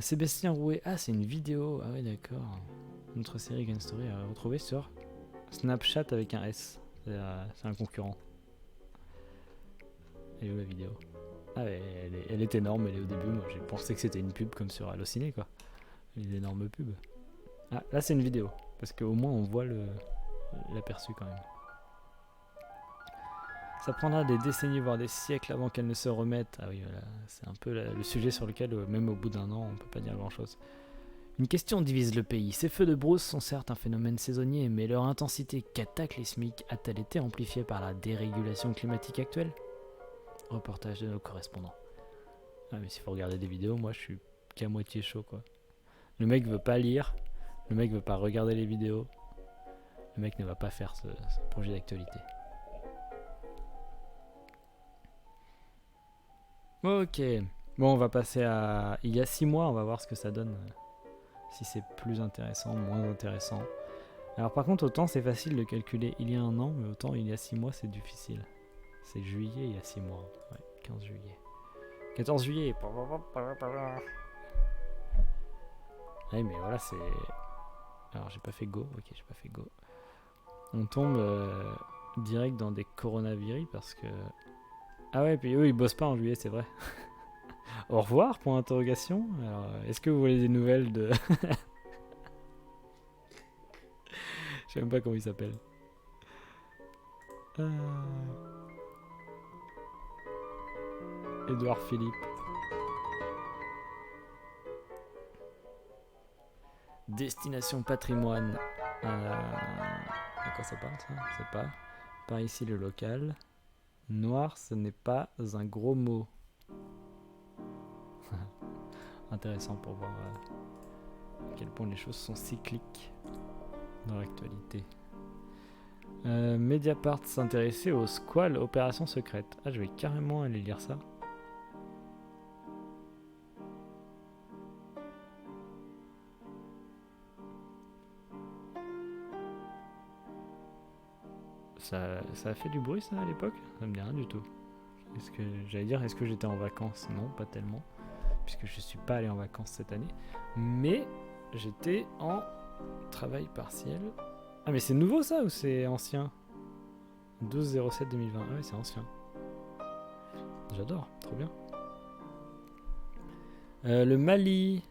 Sébastien Rouet, c'est une vidéo, ah ouais d'accord. Notre série Gun Story à retrouver sur Snapchat avec un S. C'est un concurrent. Elle est où la vidéo ? Elle est énorme, elle est au début. Moi j'ai pensé que c'était une pub comme sur Allociné, quoi. Les énormes pubs. Là c'est une vidéo. Parce qu'au moins on voit l'aperçu quand même. Ça prendra des décennies voire des siècles avant qu'elle ne se remette. Ah oui, voilà. C'est un peu le sujet sur lequel même au bout d'un an on peut pas dire grand chose. Une question divise le pays. Ces feux de brousse sont certes un phénomène saisonnier, mais leur intensité cataclysmique a-t-elle été amplifiée par la dérégulation climatique actuelle ? Reportage de nos correspondants. Mais s'il faut regarder des vidéos, moi je suis qu'à moitié chaud, quoi. Le mec veut pas lire, le mec veut pas regarder les vidéos, le mec ne va pas faire ce projet d'actualité. Ok, bon on va passer à il y a 6 mois, on va voir ce que ça donne. Si c'est plus intéressant, moins intéressant. Alors par contre, autant c'est facile de calculer il y a un an, mais autant il y a 6 mois c'est difficile. C'est juillet il y a 6 mois. Ouais, 15 juillet. 14 juillet. Ouais, mais voilà, c'est... Alors j'ai pas fait go, ok, j'ai pas fait go. On tombe direct dans des coronavirus parce que... Ah ouais, puis eux ils bossent pas en juillet, c'est vrai. Au revoir, point d'interrogation. Alors, est-ce que vous voulez des nouvelles de... Je sais même pas comment il s'appelle. Édouard Philippe. Destination patrimoine. À quoi ça parle ça ? Je sais pas. Par ici le local. Noir, ce n'est pas un gros mot. Intéressant pour voir à quel point les choses sont cycliques dans l'actualité. Mediapart s'intéressait au Squall Opération Secrète. Je vais carrément aller lire ça. Ça a fait du bruit ça à l'époque? Ça me dit rien du tout. Est-ce que j'étais en vacances? Non, pas tellement, puisque je suis pas allé en vacances cette année. Mais j'étais en travail partiel. Ah mais c'est nouveau ça ou c'est ancien? 12/07/2020. Ah oui, c'est ancien. J'adore, trop bien. Le Mali,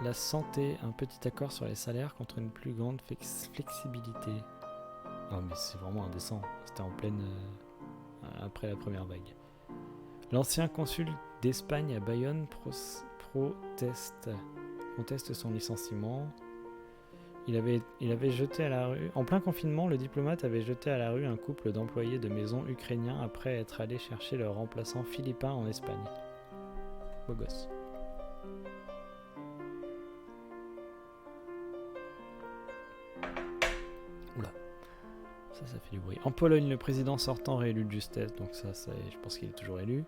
la santé, un petit accord sur les salaires contre une plus grande flexibilité. Oh mais c'est vraiment indécent. C'était en pleine après la première vague. L'ancien consul d'Espagne à Bayonne conteste son licenciement. Il avait jeté à la rue. En plein confinement, le diplomate avait jeté à la rue un couple d'employés de maison ukrainiens après être allé chercher leur remplaçant philippin en Espagne. Beau gosse. Oula. Ça fait du bruit. En Pologne, le président sortant réélu de justesse, donc ça je pense qu'il est toujours élu.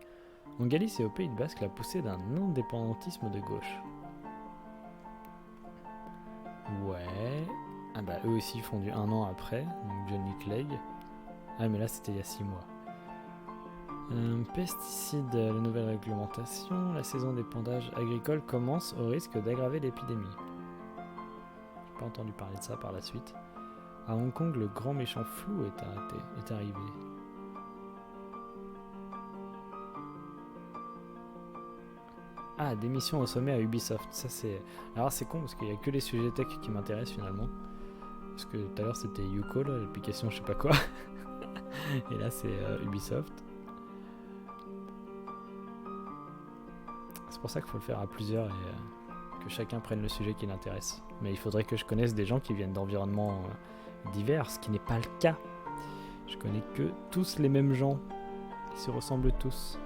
En Galice et au Pays de Basque, la poussée d'un indépendantisme de gauche. Ouais. Ah bah eux aussi fondu un an après, donc Johnny Clegg. Ah mais là c'était il y a 6 mois. Pesticides, la nouvelle réglementation, la saison d'épandage agricole commence au risque d'aggraver l'épidémie. J'ai pas entendu parler de ça par la suite. À Hong Kong, le grand méchant flou est arrivé. Ah, démission au sommet à Ubisoft. Ça c'est. Alors c'est con parce qu'il n'y a que les sujets tech qui m'intéressent finalement. Parce que tout à l'heure c'était Youko, l'application je sais pas quoi. Et là c'est Ubisoft. C'est pour ça qu'il faut le faire à plusieurs et que chacun prenne le sujet qui l'intéresse. Mais il faudrait que je connaisse des gens qui viennent d'environnements divers, ce qui n'est pas le cas. Je connais que tous les mêmes gens. Ils se ressemblent tous.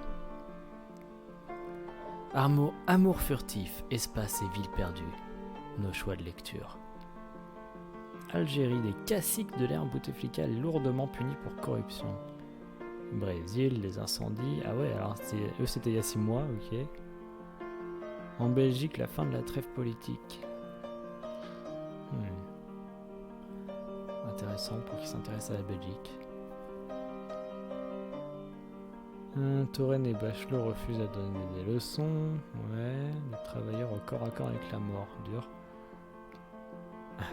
Amour furtif, espace et ville perdue. Nos choix de lecture. Algérie, des caciques de l'ère Bouteflika lourdement punis pour corruption. Brésil, les incendies. Ah ouais, alors eux c'était il y a 6 mois, ok. En Belgique, la fin de la trêve politique. Intéressant pour qui s'intéresse à la Belgique. Touraine et Bachelot refusent à donner des leçons. Ouais, les travailleurs au corps à corps avec la mort. Dur.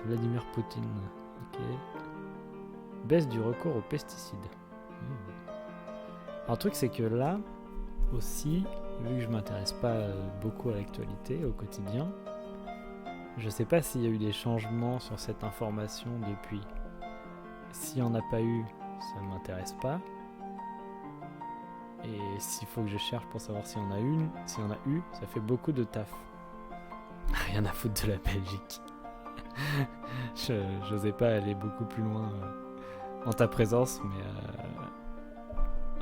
Vladimir Poutine. Ok. Baisse du recours aux pesticides. Alors, le truc, c'est que là, aussi, vu que je m'intéresse pas beaucoup à l'actualité au quotidien, je sais pas s'il y a eu des changements sur cette information depuis. S'il n'y en a pas eu, ça ne m'intéresse pas. Et s'il faut que je cherche pour savoir s'il y en a eu, ça fait beaucoup de taf. Rien à foutre de la Belgique. J'osais pas aller beaucoup plus loin en ta présence, mais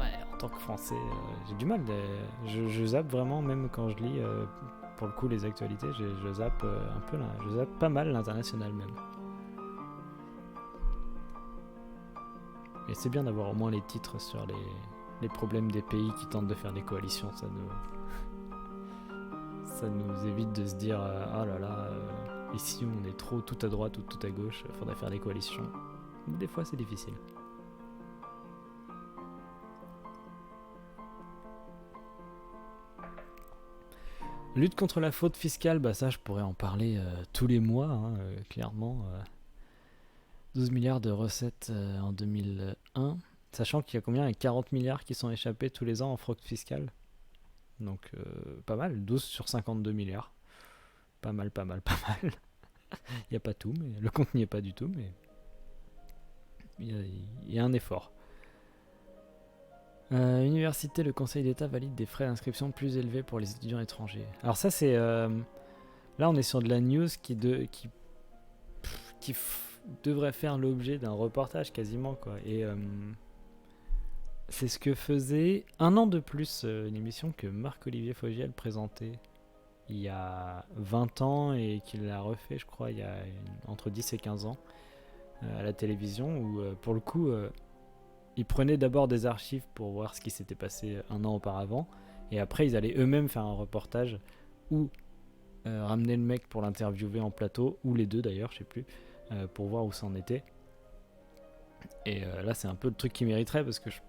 ouais, en tant que Français, j'ai du mal. Je zappe vraiment, même quand je lis, pour le coup, les actualités, je zappe un peu là, je zappe pas mal l'international même. Et c'est bien d'avoir au moins les titres sur les problèmes des pays qui tentent de faire des coalitions. Ça nous évite de se dire oh là là, ici on est trop tout à droite ou tout à gauche, faudrait faire des coalitions. Des fois c'est difficile. Lutte contre la fraude fiscale, bah ça je pourrais en parler tous les mois, hein, clairement. 12 milliards de recettes en 2001, sachant qu'il y a combien? Il y a 40 milliards qui sont échappés tous les ans en fraude fiscale. Donc pas mal, 12 sur 52 milliards. Pas mal. Il n'y a pas tout, mais le compte n'y est pas du tout, mais il y a un effort. Université, le Conseil d'État valide des frais d'inscription plus élevés pour les étudiants étrangers. Alors ça c'est... là on est sur de la news qui devrait faire l'objet d'un reportage quasiment, quoi. Et c'est ce que faisait un an de plus une émission que Marc-Olivier Fogiel présentait il y a 20 ans et qu'il a refait, je crois, il y a entre 10 et 15 ans à la télévision, où pour le coup ils prenaient d'abord des archives pour voir ce qui s'était passé un an auparavant, et après ils allaient eux-mêmes faire un reportage ou ramener le mec pour l'interviewer en plateau, ou les deux d'ailleurs, je sais plus, pour voir où ça en était. Et là, c'est un peu le truc qui mériterait parce que je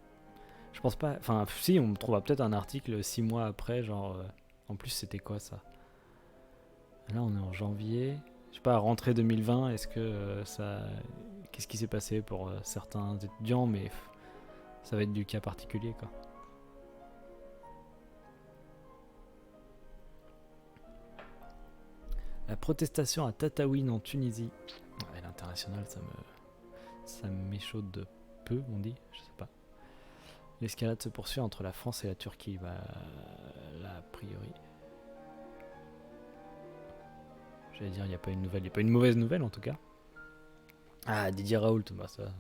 pense pas. Enfin, si, on trouvera peut-être un article 6 mois après, genre. En plus, c'était quoi ça? Là, on est en janvier. Je sais pas, rentrée 2020, est-ce que ça. Qu'est-ce qui s'est passé pour certains étudiants? Mais ça va être du cas particulier, quoi. La protestation à Tataouine en Tunisie. Ouais, l'international, ça m'échaude de peu, on dit, je sais pas. L'escalade se poursuit entre la France et la Turquie. Bah, là, a priori. J'allais dire, il n'y a pas une nouvelle, il n'y a pas une mauvaise nouvelle en tout cas. Ah, Didier Raoult, bah ça,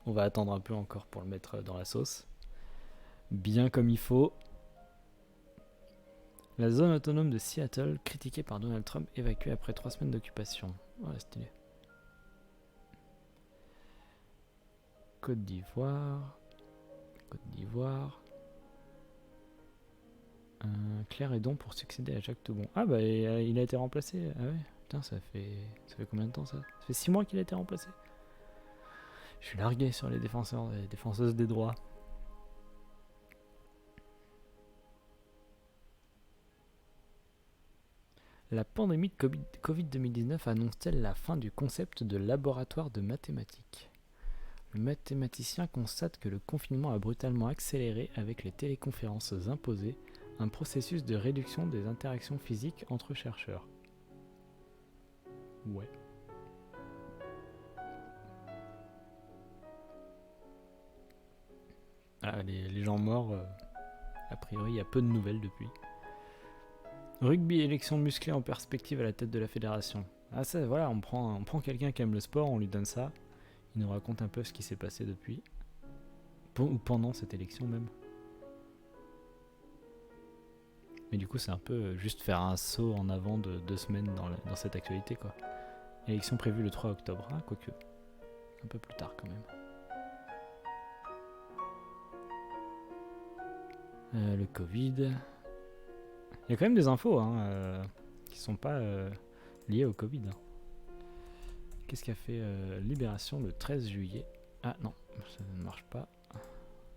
on va attendre un peu encore pour le mettre dans la sauce. Bien comme il faut. La zone autonome de Seattle, critiquée par Donald Trump, évacuée après 3 semaines d'occupation. Ouais, stylé. Côte d'Ivoire. Claire Hédon pour succéder à Jacques Toubon. Ah bah il a été remplacé. Ah ouais. Putain, ça fait combien de temps ça? Ça fait 6 mois qu'il a été remplacé. Je suis largué sur les défenseurs et défenseuses des droits. La pandémie de Covid-2019 annonce-t-elle la fin du concept de laboratoire de mathématiques? Le mathématicien constate que le confinement a brutalement accéléré avec les téléconférences imposées un processus de réduction des interactions physiques entre chercheurs. Ouais. Ah, les gens morts, a priori, il y a peu de nouvelles depuis. Rugby, élection musclée en perspective à la tête de la fédération. Ah ça, voilà, on prend quelqu'un qui aime le sport, on lui donne ça. Il nous raconte un peu ce qui s'est passé depuis. Ou pendant cette élection même. Mais du coup, c'est un peu juste faire un saut en avant de 2 semaines dans cette actualité, quoi. Élection prévue le 3 octobre. Ah, quoique. Un peu plus tard, quand même. Le Covid. Il y a quand même des infos qui sont pas liées au Covid. Qu'est-ce qu'a fait Libération le 13 juillet? Ah non, ça ne marche pas.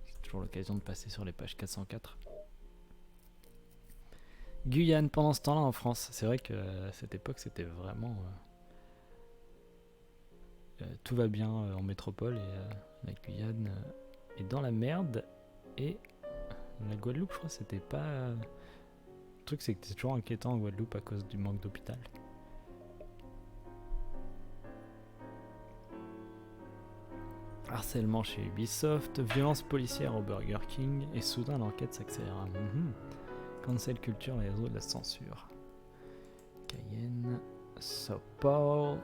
C'est toujours l'occasion de passer sur les pages 404. Guyane, pendant ce temps-là en France. C'est vrai qu'à cette époque, c'était vraiment... tout va bien en métropole et la Guyane est dans la merde. Et la Guadeloupe, je crois, c'était pas... Le truc, c'est que c'est toujours inquiétant en Guadeloupe à cause du manque d'hôpital. Harcèlement chez Ubisoft, violence policière au Burger King, et soudain l'enquête s'accélère. Cancel culture, les réseaux de la censure. Cayenne, Sao Paulo.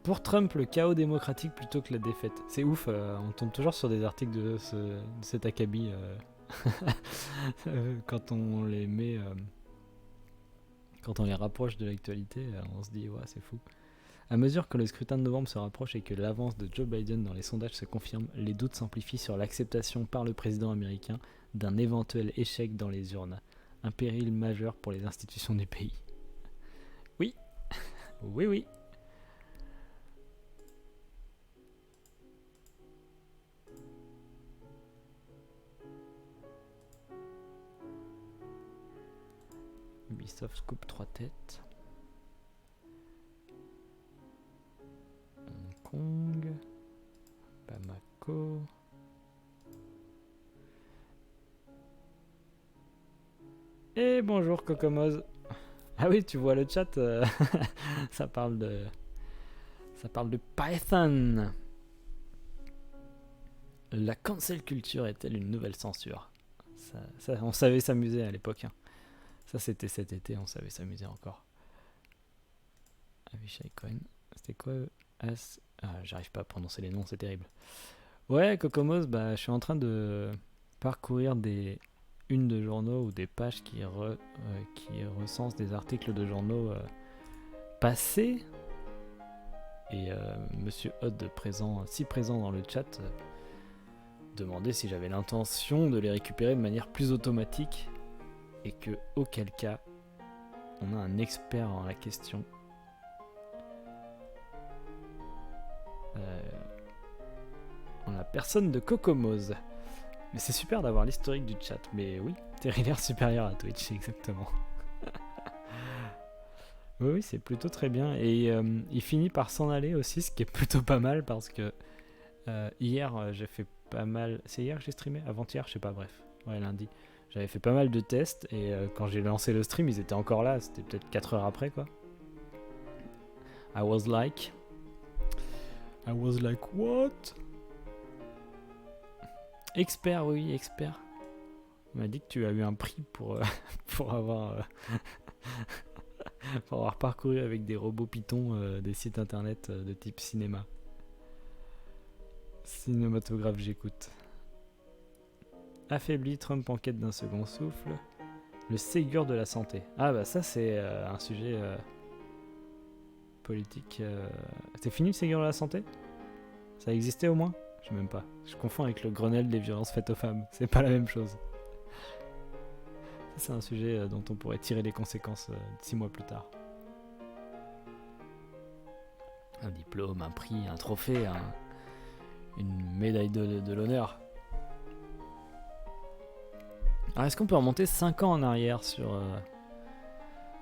Pour Trump, le chaos démocratique plutôt que la défaite. C'est ouf, on tombe toujours sur des articles de cet acabit quand on les met, quand on les rapproche de l'actualité, on se dit ouais, c'est fou. À mesure que le scrutin de novembre se rapproche et que l'avance de Joe Biden dans les sondages se confirme, les doutes s'amplifient sur l'acceptation par le président américain d'un éventuel échec dans les urnes. Un péril majeur pour les institutions du pays. Oui, oui. Ubisoft coupe 3 têtes. Hong Kong. Bamako. Et bonjour Kokomoz. Ah oui, tu vois le chat, ça parle de Python. La cancel culture est-elle une nouvelle censure? Ça, on savait s'amuser à l'époque. Ça, c'était cet été, on savait s'amuser encore. Avishai Cohen, c'était quoi? J'arrive pas à prononcer les noms, c'est terrible. Ouais, Kokomoz, je suis en train de parcourir des unes de journaux ou des pages qui recensent des articles de journaux passés. Et Monsieur Odd, si présent dans le chat, demandait si j'avais l'intention de les récupérer de manière plus automatique. Et que, auquel cas, on a un expert en la question. En la personne de Cocomose. Mais c'est super d'avoir l'historique du chat. Mais oui, Terrier supérieur à Twitch, exactement. Oui, c'est plutôt très bien. Et il finit par s'en aller aussi, ce qui est plutôt pas mal parce que hier, j'ai fait pas mal. C'est hier que j'ai streamé? Avant-hier, je sais pas, bref. Ouais, lundi. J'avais fait pas mal de tests et quand j'ai lancé le stream, ils étaient encore là. C'était peut-être 4 heures après, quoi. I was like, what? Expert, oui, expert. On m'a dit que tu as eu un prix pour, pour avoir parcouru avec des robots Python des sites internet de type cinéma. Cinématographe, j'écoute. Affaibli, Trump en quête d'un second souffle. Le Ségur de la santé. Ah bah ça c'est un sujet politique. C'est fini le Ségur de la santé? Ça existait au moins? Je sais même pas. Je confonds avec le Grenelle des violences faites aux femmes. C'est pas la même chose. C'est un sujet dont on pourrait tirer les conséquences 6 mois plus tard. Un diplôme, un prix, un trophée, une médaille de l'honneur. Alors est-ce qu'on peut remonter 5 ans en arrière sur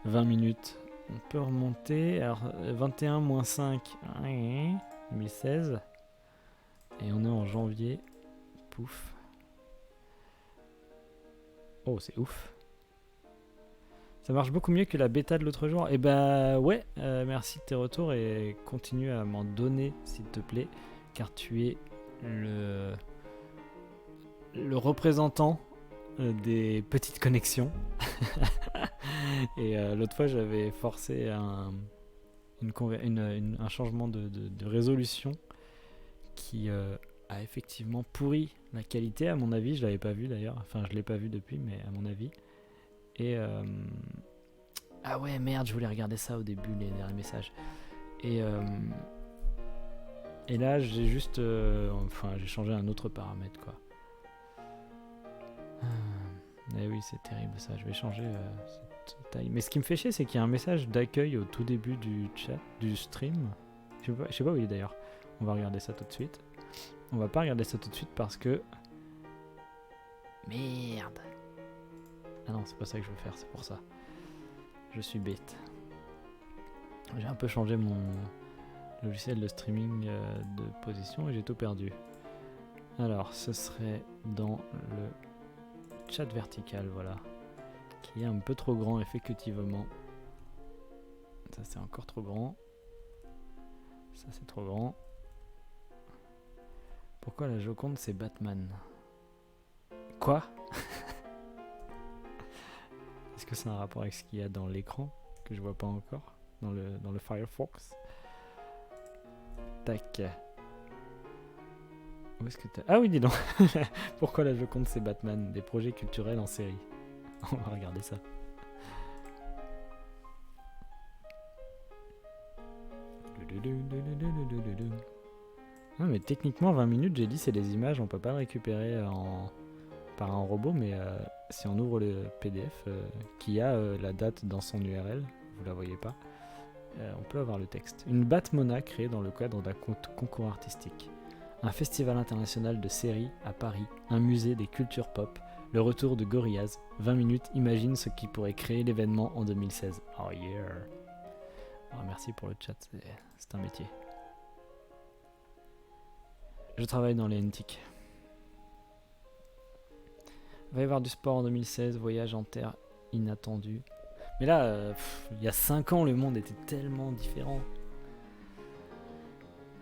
20 minutes? On peut remonter, alors 21 moins 5, 2016. Et on est en janvier. Pouf. Oh, c'est ouf. Ça marche beaucoup mieux que la bêta de l'autre jour. Et bah ouais, merci de tes retours et continue à m'en donner s'il te plaît. Car tu es le représentant des petites connexions. Et l'autre fois j'avais forcé un changement de résolution qui a effectivement pourri la qualité à mon avis. Je l'avais pas vu d'ailleurs, enfin je l'ai pas vu depuis, mais à mon avis. Et ah ouais merde, je voulais regarder ça au début, les derniers messages. Et là j'ai juste j'ai changé un autre paramètre quoi. Et oui, c'est terrible ça, je vais changer cette taille. Mais ce qui me fait chier, c'est qu'il y a un message d'accueil au tout début du chat, du stream. Je sais pas où il est d'ailleurs. On va regarder ça tout de suite. On va pas regarder ça tout de suite parce que... Merde. Ah non, c'est pas ça que je veux faire, c'est pour ça. Je suis bête. J'ai un peu changé mon logiciel de streaming de position et j'ai tout perdu. Alors, ce serait dans le chat vertical, voilà. Qui est un peu trop grand, effectivement. Ça, c'est encore trop grand. Ça, c'est trop grand. Pourquoi la Joconde, c'est Batman? Quoi? Est-ce que c'est un rapport avec ce qu'il y a dans l'écran que je vois pas encore dans le Firefox? Tac. Où est-ce que t'as... Ah oui, dis donc. Pourquoi la Joconde c'est Batman? Des projets culturels en série. On va regarder ça. Non mais techniquement 20 minutes, j'ai dit c'est des images, on peut pas le récupérer par un robot, mais si on ouvre le PDF qui a la date dans son URL, vous la voyez pas, on peut avoir le texte. Une Batmona créée dans le cadre d'un concours artistique. Un festival international de séries à Paris, un musée des cultures pop, le retour de Gorillaz, 20 minutes, imagine ce qui pourrait créer l'événement en 2016. Oh yeah! Alors merci pour le chat, c'est un métier. Je travaille dans les NTIC. Il va y avoir du sport en 2016, voyage en terre inattendu. Mais là, il y a 5 ans, le monde était tellement différent.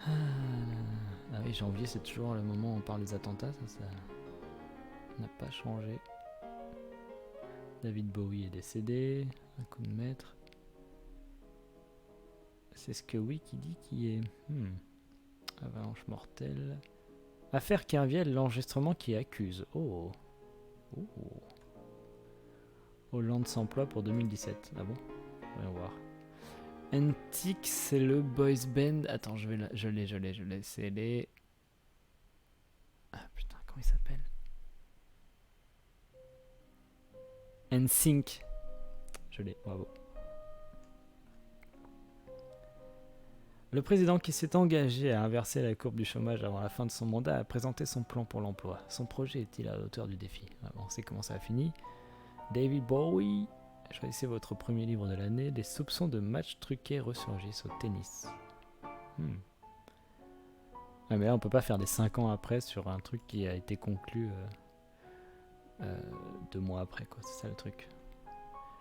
Ah oui, janvier, c'est toujours le moment où on parle des attentats, ça n'a pas changé. David Bowie est décédé, un coup de maître. C'est ce que Wiki dit qui est... Avalanche mortelle. Affaire Kerviel, l'enregistrement qui accuse. Oh. Hollande s'emploie pour 2017. Ah bon? Voyons voir. Antique, c'est le boys band. Attends, je l'ai. C'est les... Ah putain, comment il s'appelle? NSYNC. Je l'ai, bravo. Le président qui s'est engagé à inverser la courbe du chômage avant la fin de son mandat a présenté son plan pour l'emploi. Son projet est-il à la hauteur du défi? On sait comment ça a fini. David Bowie, choisissez votre premier livre de l'année. Les soupçons de matchs truqués ressurgissent au tennis. Ah, mais là, on peut pas faire des 5 ans après sur un truc qui a été conclu 2 mois après, quoi. C'est ça le truc.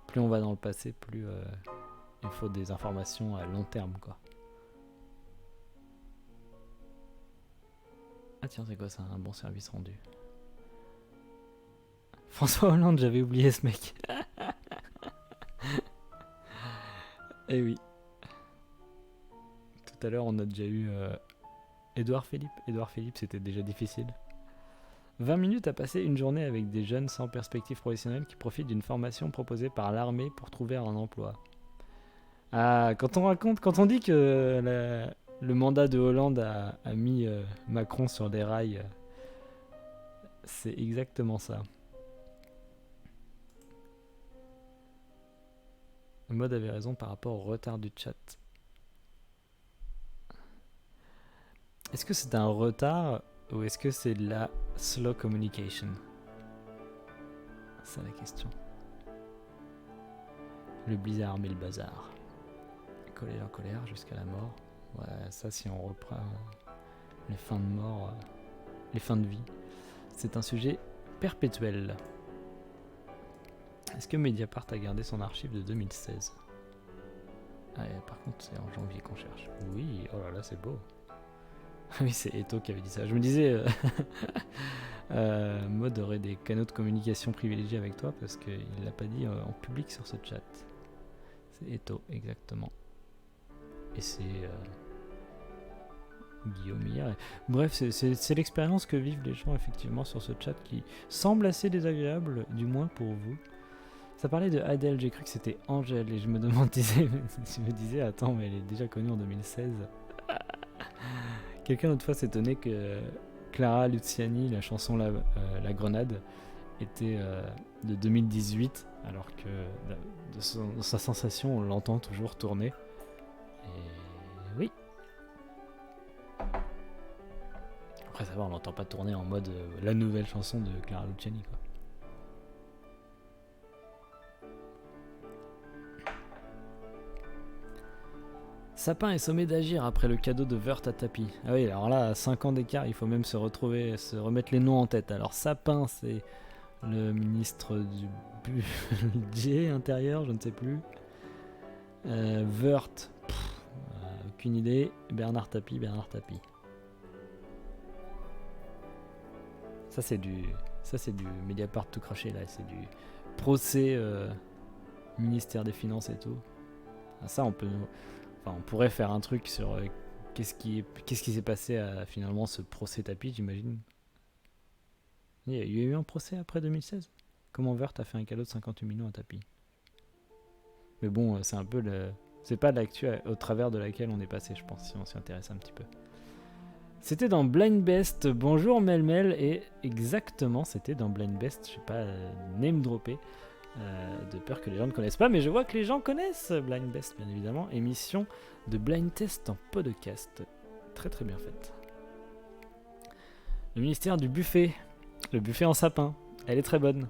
Plus on va dans le passé, plus il faut des informations à long terme, quoi. Ah tiens, c'est quoi ça? Un bon service rendu. François Hollande, j'avais oublié ce mec. Eh oui. Tout à l'heure, on a déjà eu Édouard Philippe. Édouard Philippe, c'était déjà difficile. 20 minutes à passer une journée avec des jeunes sans perspective professionnelle qui profitent d'une formation proposée par l'armée pour trouver un emploi. Ah, quand on dit que le mandat de Hollande a mis Macron sur des rails, c'est exactement ça. Le mode avait raison par rapport au retard du chat. Est-ce que c'est un retard ou est-ce que c'est de la slow communication? C'est la question. Le blizzard met le bazar. Collège en colère jusqu'à la mort. Ouais, ça si on reprend les fins de mort, les fins de vie, c'est un sujet perpétuel. Est-ce que Mediapart a gardé son archive de 2016? Ah, par contre, c'est en janvier qu'on cherche. Oui, oh là là, c'est beau. Oui, c'est Eto qui avait dit ça. Je me disais, Maud aurait des canaux de communication privilégiés avec toi parce qu'il l'a pas dit en public sur ce chat. C'est Eto, exactement. Et c'est Guillaume hier. Bref, c'est l'expérience que vivent les gens effectivement sur ce chat qui semble assez désagréable, du moins pour vous. Ça parlait de Adèle, j'ai cru que c'était Angèle et je me disais, attends, mais elle est déjà connue en 2016. Quelqu'un l'autre fois s'étonnait que Clara Luciani, la chanson La Grenade, était de 2018, alors que de sa sensation, on l'entend toujours tourner. Et oui. Après, ça va, on l'entend pas tourner en mode la nouvelle chanson de Clara Luciani, quoi. Sapin est sommé d'agir après le cadeau de Wörth à Tapi. Ah oui, alors là, à 5 ans d'écart, il faut même se remettre les noms en tête. Alors Sapin, c'est le ministre du budget intérieur, je ne sais plus. Wörth, aucune idée. Bernard Tapie. Ça c'est du Mediapart tout craché là, c'est du procès ministère des Finances et tout. Ah, ça on pourrait faire un truc sur qu'est-ce qui s'est passé à finalement ce procès Tapie, j'imagine. Il y a eu un procès après 2016. Comment Wörth a fait un cadeau de 58 millions à Tapie. Mais bon, c'est un peu c'est pas l'actu au travers de laquelle on est passé, je pense, si on s'y intéresse un petit peu. C'était dans Blind Best. Bonjour Melmel, et exactement, c'était dans Blind Best. Je vais pas name dropper. De peur que les gens ne connaissent pas, mais je vois que les gens connaissent Blind Best, bien évidemment. Émission de blind test en podcast. Très très bien faite. Le ministère du buffet. Le buffet en sapin. Elle est très bonne.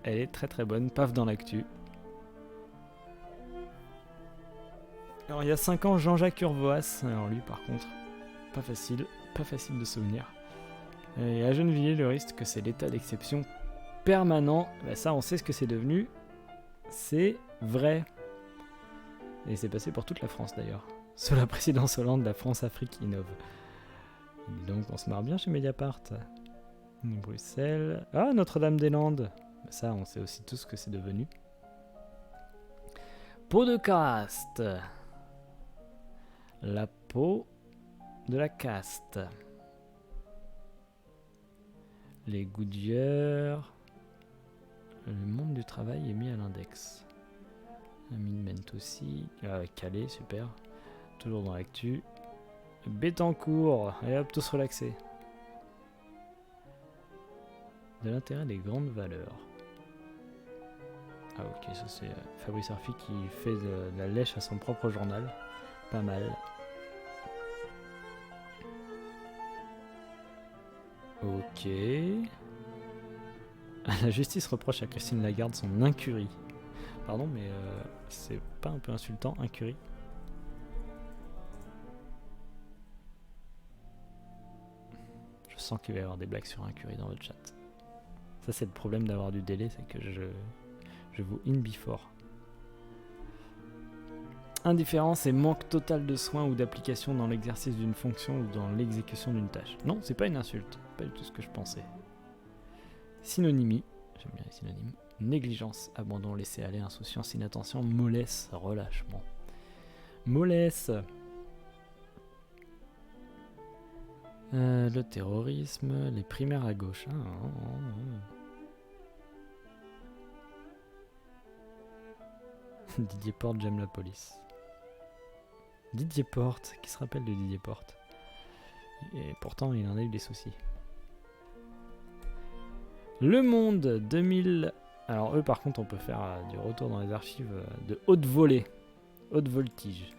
Elle est très très bonne. Paf dans l'actu. Alors il y a 5 ans, Jean-Jacques Urvoas. Alors lui par contre, pas facile de souvenir. Et à Gennevilliers, le risque que c'est l'état d'exception permanent, bah ça on sait ce que c'est devenu, c'est vrai. Et c'est passé pour toute la France d'ailleurs. Sous la présidence Hollande, la France-Afrique innove. Et donc on se marre bien chez Mediapart. Bruxelles. Ah, Notre-Dame-des-Landes. Bah ça on sait aussi tout ce que c'est devenu. Peau de caste. La peau de la caste. Les Goodyear. Le monde du travail est mis à l'index. Amine Bentoussi. Calais, super. Toujours dans l'actu. Bettencourt. Allez hop, tous relaxés. De l'intérêt des grandes valeurs. Ah ok, ça c'est Fabrice Arfi qui fait de la lèche à son propre journal. Pas mal. Ok. La justice reproche à Christine Lagarde son incurie. Pardon, mais c'est pas un peu insultant, incurie? Je sens qu'il va y avoir des blagues sur incurie dans votre chat. Ça, c'est le problème d'avoir du délai, c'est que je vous in before. Indifférence et manque total de soins ou d'application dans l'exercice d'une fonction ou dans l'exécution d'une tâche. Non, c'est pas une insulte, pas du tout ce que je pensais. Synonymie, j'aime bien les synonymes. Négligence, abandon, laisser aller, insouciance, inattention, mollesse, relâchement. Mollesse. Le terrorisme, les primaires à gauche. Didier Porte, j'aime la police. Didier Porte, qui se rappelle de Didier Porte? Et pourtant, il en a eu des soucis. Le Monde 2000. Alors eux, par contre, on peut faire du retour dans les archives de haute volée. Haute voltige.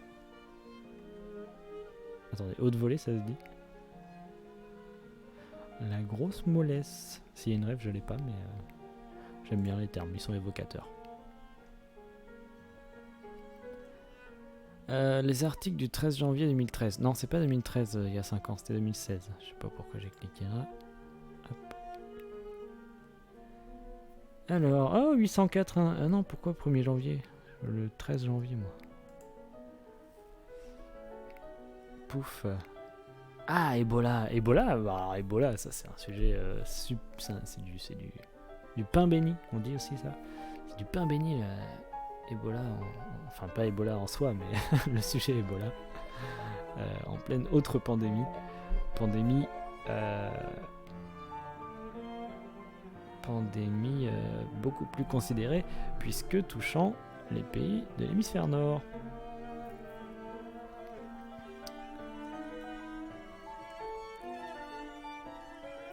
Attendez, haute volée, ça se dit? La grosse mollesse. S'il y a une rêve, je l'ai pas, mais j'aime bien les termes, ils sont évocateurs. Les articles du 13 janvier 2013. Non, c'est pas 2013, il y a 5 ans, c'était 2016. Je sais pas pourquoi j'ai cliqué là. Hop. Alors, oh, 804. Ah non, pourquoi 1er janvier? Le 13 janvier, moi. Pouf. Ah, Ebola. Ebola, bah, Ebola, ça c'est un sujet. C'est du pain béni, on dit aussi ça. C'est du pain béni, Ebola. Enfin, pas Ebola en soi, mais le sujet Ebola. En pleine autre pandémie. Pandémie beaucoup plus considérée, puisque touchant les pays de l'hémisphère nord.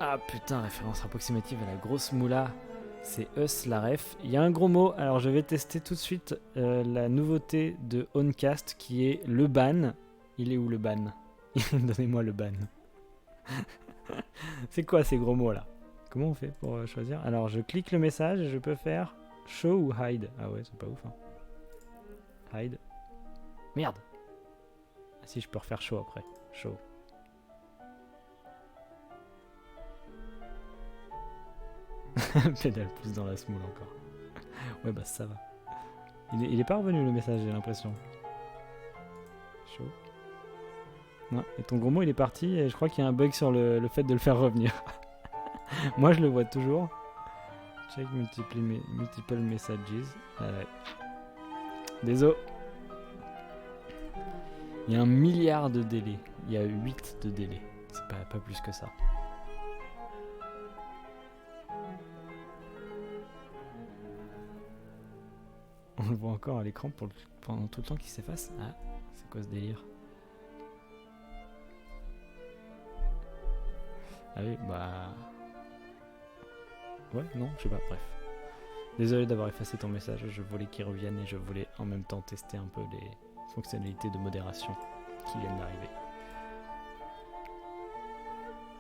Ah putain, référence approximative à la grosse moula. C'est Us la ref. Il y a un gros mot, alors je vais tester tout de suite la nouveauté de Oncast qui est le ban. Il est où le ban? Donnez-moi le ban. C'est quoi ces gros mots là? Comment on fait pour choisir? Alors je clique le message et je peux faire show ou hide. Ah ouais, c'est pas ouf. Hein. Hide. Merde. Ah si, je peux refaire show après. Show. Pédale plus dans la smoule encore. Ouais bah ça va. Il est pas revenu le message, j'ai l'impression. Chaud. Non, et ton gros mot il est parti et je crois qu'il y a un bug sur le fait de le faire revenir. Moi je le vois toujours. Check multiple messages. Désolé. Il y a 1 milliard de délais. Il y a 8 de délais. C'est pas plus que ça. On le voit encore à l'écran pendant tout le temps qu'il s'efface. Ah, c'est quoi ce délire? Ah oui, bah... Ouais, non, je sais pas, bref. Désolé d'avoir effacé ton message, je voulais qu'il revienne et je voulais en même temps tester un peu les fonctionnalités de modération qui viennent d'arriver.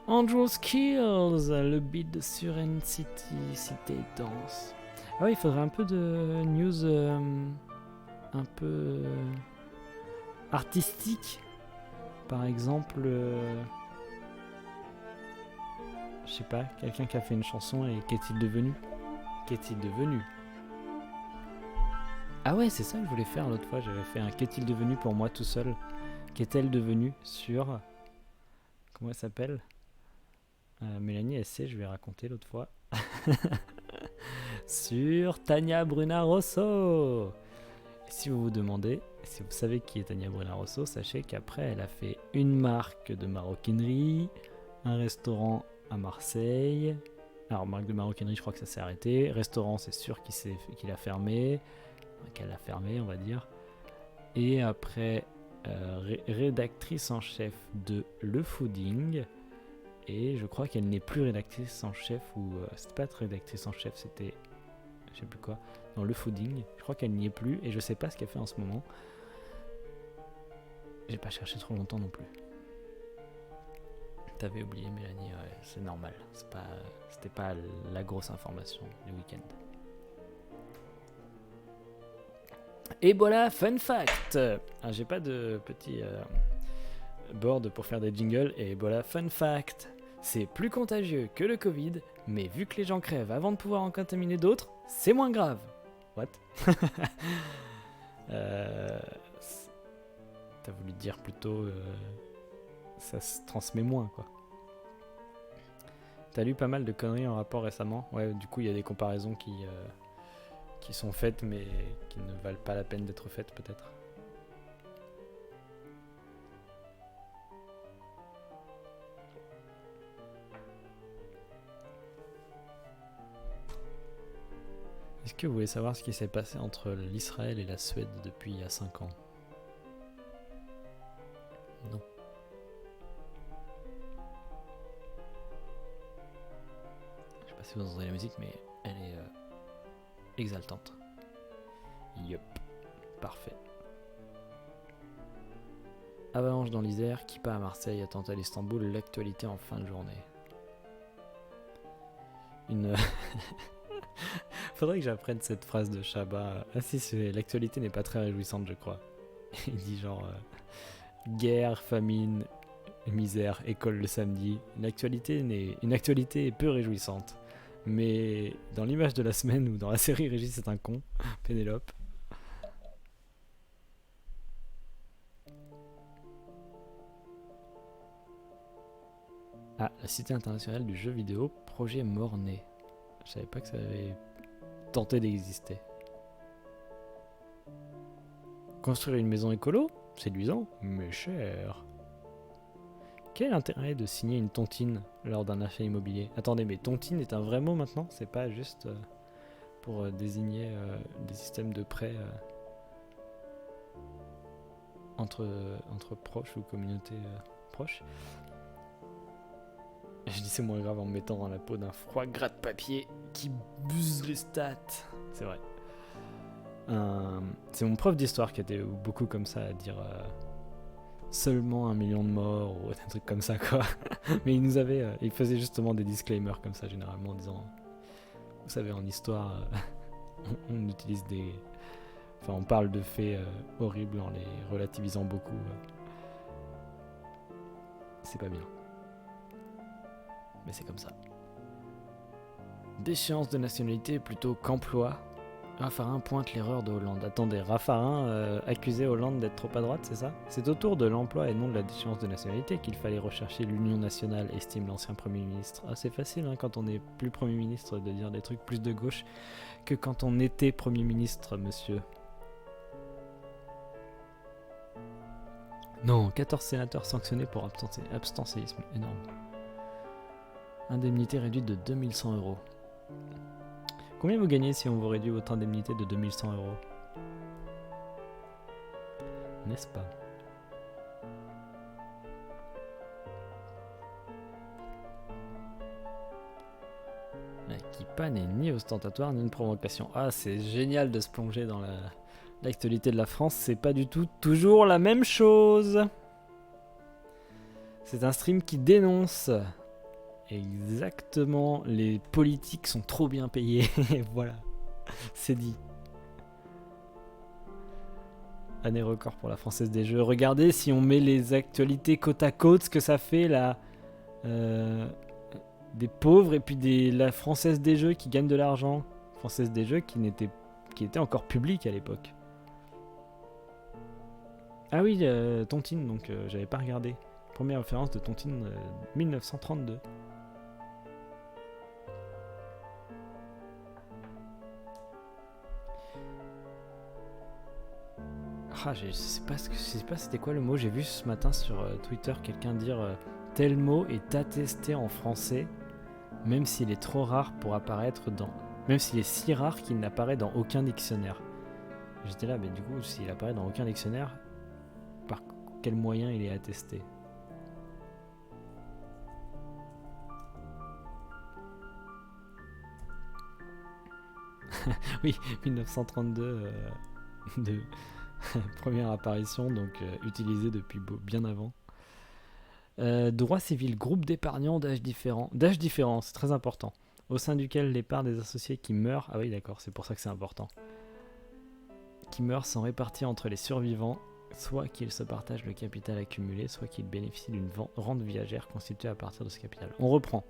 Andrew Skills, le bid sur N-City, cité dense. Ah oui, il faudrait un peu de news un peu artistique. Par exemple, je sais pas, quelqu'un qui a fait une chanson et qu'est-il devenu? Qu'est-il devenu? Ah ouais, c'est ça que je voulais faire l'autre fois. J'avais fait un qu'est-il devenu pour moi tout seul. Qu'est-elle devenue sur... Comment elle s'appelle? Mélanie, elle sait, je lui ai raconté l'autre fois. Sur Tania Bruna Rosso. Et si vous vous demandez, si vous savez qui est Tania Bruna Rosso, sachez qu'après elle a fait une marque de maroquinerie, un restaurant à Marseille. Alors marque de maroquinerie, je crois que ça s'est arrêté. Restaurant, c'est sûr qu'il a fermé, qu'elle a fermé, on va dire. Et après, rédactrice en chef de Le Fooding. Et je crois qu'elle n'est plus rédactrice en chef, ou c'était pas être rédactrice en chef, c'était je sais plus quoi, dans Le Fooding. Je crois qu'elle n'y est plus et je sais pas ce qu'elle fait en ce moment. J'ai pas cherché trop longtemps non plus. T'avais oublié Mélanie, ouais, c'est normal. C'était pas la grosse information du week-end. Et voilà, fun fact. J'ai pas de petit board pour faire des jingles. Et voilà, fun fact. C'est plus contagieux que le Covid, mais vu que les gens crèvent avant de pouvoir en contaminer d'autres, c'est moins grave. What? T'as voulu dire plutôt ça se transmet moins, quoi. T'as lu pas mal de conneries en rapport récemment? Ouais, du coup il y a des comparaisons qui sont faites mais qui ne valent pas la peine d'être faites peut-être. Est-ce que vous voulez savoir ce qui s'est passé entre l'Israël et la Suède depuis il y a 5 ans? Non. Je sais pas si vous entendez la musique, mais elle est exaltante. Yup, parfait. Avalanche dans l'Isère, Kippa à Marseille, attentat à Istanbul, l'actualité en fin de journée. Faudrait que j'apprenne cette phrase de Chabat. Ah si, l'actualité n'est pas très réjouissante, je crois. Il dit genre guerre, famine, misère, école le samedi. Une actualité est peu réjouissante. Mais dans l'image de la semaine ou dans la série Régis c'est un con, Pénélope. Ah, la Cité internationale du jeu vidéo, projet mort-né. Je savais pas que ça avait tenté d'exister. Construire une maison écolo, séduisant, mais cher. Quel intérêt de signer une tontine lors d'un achat immobilier? Attendez, mais tontine est un vrai mot maintenant? C'est pas juste pour désigner des systèmes de prêt entre proches ou communautés proches? Je dis c'est moins grave en me mettant dans la peau d'un froid gratte-papier qui buse les stats. C'est vrai. C'est mon prof d'histoire qui était beaucoup comme ça à dire seulement 1 million de morts ou un truc comme ça quoi. Mais il faisait justement des disclaimers comme ça généralement en disant, vous savez en histoire on utilise on parle de faits horribles en les relativisant beaucoup. C'est pas bien. Mais c'est comme ça. Déchéance de nationalité plutôt qu'emploi. Raffarin pointe l'erreur de Hollande. Attendez, Raffarin accusait Hollande d'être trop à droite, c'est ça? C'est autour de l'emploi et non de la déchéance de nationalité qu'il fallait rechercher l'union nationale, estime l'ancien Premier ministre. Ah, c'est facile quand on n'est plus Premier ministre de dire des trucs plus de gauche que quand on était Premier ministre, monsieur. Non, 14 sénateurs sanctionnés pour abstentionnisme, énorme. Indemnité réduite de 2100 €. Combien vous gagnez si on vous réduit votre indemnité de 2100 €? N'est-ce pas? La Kippa n'est ni ostentatoire ni une provocation. Ah, c'est génial de se plonger dans l'actualité de la France. C'est pas du tout toujours la même chose. C'est un stream qui dénonce. Exactement, les politiques sont trop bien payés. Voilà, c'est dit. Année record pour la Française des Jeux. Regardez si on met les actualités côte à côte, ce que ça fait là. Des pauvres et puis la Française des Jeux qui gagne de l'argent. Française des Jeux qui était encore publique à l'époque. Ah oui, Tontine, donc j'avais pas regardé. Première référence de Tontine 1932. Ah, je sais pas c'était quoi le mot. J'ai vu ce matin sur Twitter quelqu'un dire tel mot est attesté en français, même s'il est trop rare pour apparaître même s'il est si rare qu'il n'apparaît dans aucun dictionnaire. J'étais là, mais du coup, s'il apparaît dans aucun dictionnaire, par quel moyen il est attesté? Oui, 1932 de première apparition, donc utilisée depuis bien avant. Droit civil, groupe d'épargnants d'âge différent. D'âge différent, c'est très important. Au sein duquel les parts des associés qui meurent... Ah oui, d'accord, c'est pour ça que c'est important. Qui meurent sont répartis entre les survivants, soit qu'ils se partagent le capital accumulé, soit qu'ils bénéficient d'une rente viagère constituée à partir de ce capital. On reprend.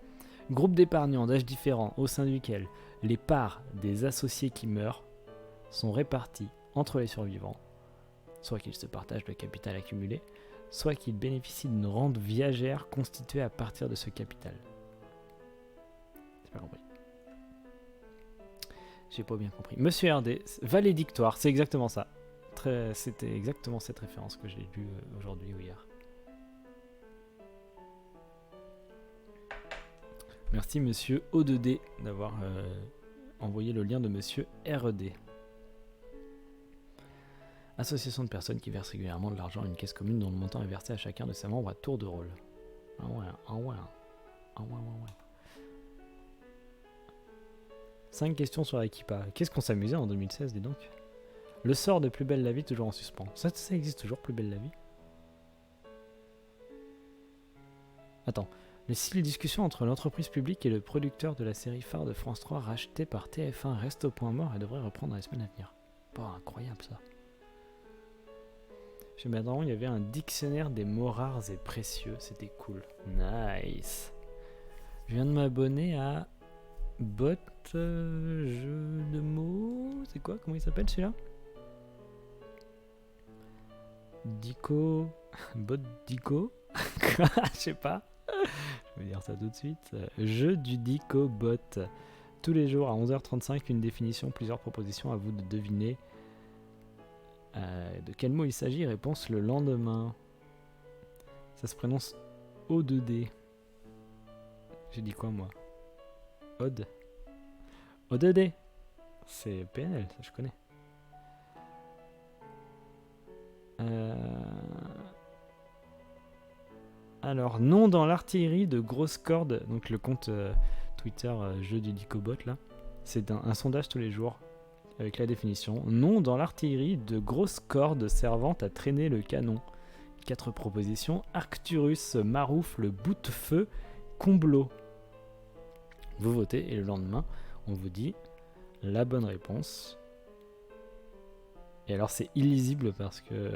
Groupe d'épargnants d'âge différent, au sein duquel les parts des associés qui meurent sont réparties entre les survivants, soit qu'ils se partagent le capital accumulé, soit qu'ils bénéficient d'une rente viagère constituée à partir de ce capital. J'ai pas compris. J'ai pas bien compris. Monsieur RD, valédictoire, c'est exactement ça. C'était exactement cette référence que j'ai lue aujourd'hui ou hier. Merci Monsieur O2D d'avoir envoyé le lien de Monsieur RD. Association de personnes qui versent régulièrement de l'argent à une caisse commune dont le montant est versé à chacun de ses membres à tour de rôle. Ah ouais. 5 questions sur Aquipa. Qu'est-ce qu'on s'amusait en 2016, dis donc. Le sort de Plus belle la vie toujours en suspens. Ça existe toujours, Plus belle la vie? Attends. Les 6 discussions entre l'entreprise publique et le producteur de la série phare de France 3 rachetée par TF1 restent au point mort et devraient reprendre dans les semaines à venir. Pas incroyable ça. Chez Madran, il y avait un dictionnaire des mots rares et précieux. C'était cool. Nice. Je viens de m'abonner à Bot jeu de mots. C'est quoi? Comment il s'appelle celui-là? Dico. Bot Dico. Je sais pas. Je vais dire ça tout de suite. Jeu du Dico Bot. Tous les jours à 11h35, une définition, plusieurs propositions, à vous de deviner de quel mot il s'agit. Réponse le lendemain. Ça se prononce O2D. J'ai dit quoi moi? Ode. O2D. C'est PNL, ça je connais. Alors, nom dans l'artillerie de grosses cordes. Donc le compte Twitter jeu du Dicobot là. C'est un sondage tous les jours avec la définition. Nom dans l'artillerie de grosses cordes servant à traîner le canon. 4 propositions. Arcturus, Maroufle, Boute-feu, Comblot. Vous votez et le lendemain, on vous dit la bonne réponse. Et alors c'est illisible parce que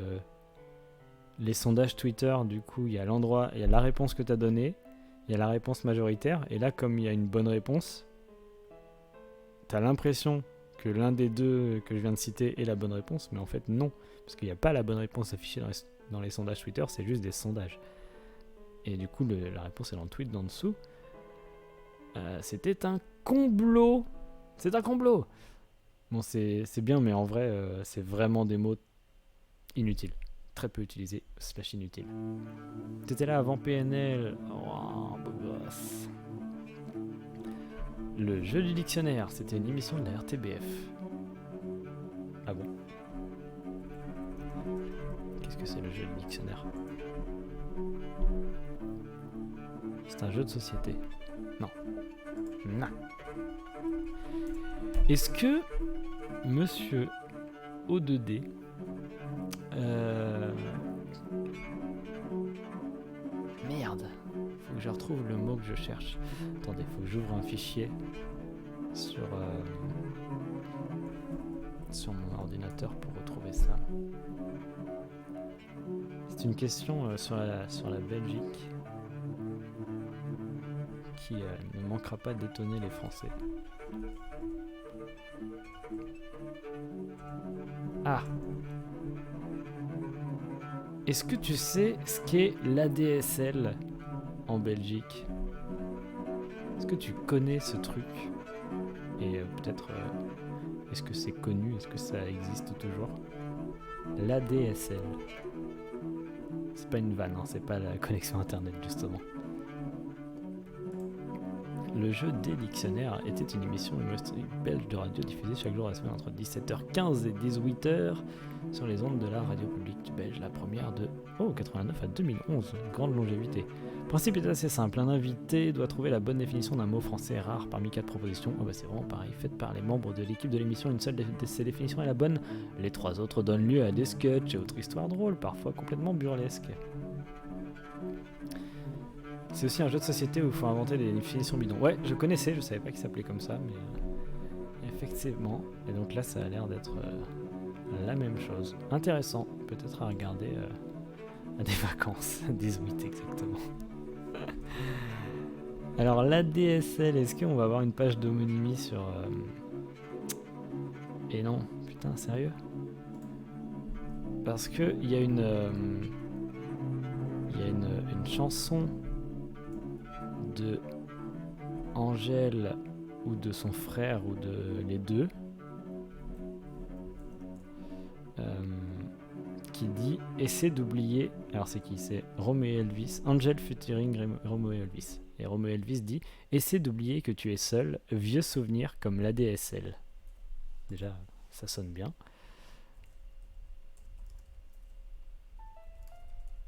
les sondages Twitter, du coup, il y a l'endroit, il y a la réponse que tu as donnée, il y a la réponse majoritaire, et là, comme il y a une bonne réponse, tu as l'impression que l'un des deux que je viens de citer est la bonne réponse, mais en fait non, parce qu'il n'y a pas la bonne réponse affichée dans les sondages Twitter, c'est juste des sondages. Et du coup, la réponse est dans le tweet d'en dessous. C'était un complot. C'est un complot. Bon, c'est bien, mais en vrai, c'est vraiment des mots inutiles. Très peu utilisés, / inutiles. T'étais là avant PNL. Oh, beau gosse. Le jeu du dictionnaire, c'était une émission de la RTBF. Ah bon? Qu'est-ce que c'est le jeu du dictionnaire? C'est un jeu de société. Non. Non. Est-ce que Monsieur O2D merde, faut que je retrouve le mot que je cherche. Attendez, faut que j'ouvre un fichier sur mon ordinateur pour retrouver ça. C'est une question sur la Belgique qui ne manquera pas d'étonner les Français. Ah! Est-ce que tu sais ce qu'est l'ADSL en Belgique? Est-ce que tu connais ce truc? Et peut-être, est-ce que c'est connu? Est-ce que ça existe toujours? L'ADSL. C'est pas une vanne, hein, c'est pas la connexion internet justement. Le jeu des dictionnaires était une émission humoristique belge de radio diffusée chaque jour de la semaine entre 17h15 et 18h sur les ondes de la radio publique belge, la première de 89 à 2011, grande longévité. Le principe est assez simple, un invité doit trouver la bonne définition d'un mot français rare parmi 4 propositions. Oh bah c'est vraiment pareil, faite par les membres de l'équipe de l'émission, une seule de ces définitions est la bonne, les 3 autres donnent lieu à des sketchs et autres histoires drôles, parfois complètement burlesques. C'est aussi un jeu de société où il faut inventer des définitions bidons. Ouais, je connaissais, je savais pas qu'il s'appelait comme ça, mais effectivement. Et donc là, ça a l'air d'être la même chose. Intéressant, peut-être à regarder à des vacances. 18 exactement. Alors l'ADSL, est-ce qu'on va avoir une page d'homonymie sur... Et non, putain, sérieux? Parce que il y a une chanson de Angèle ou de son frère ou de les deux qui dit essaie d'oublier. Alors c'est qui? C'est Romeo et Elvis. Angel featuring Romeo et Elvis. Et Romeo et Elvis dit essaie d'oublier que tu es seul, vieux souvenir comme l'ADSL. Déjà ça sonne bien.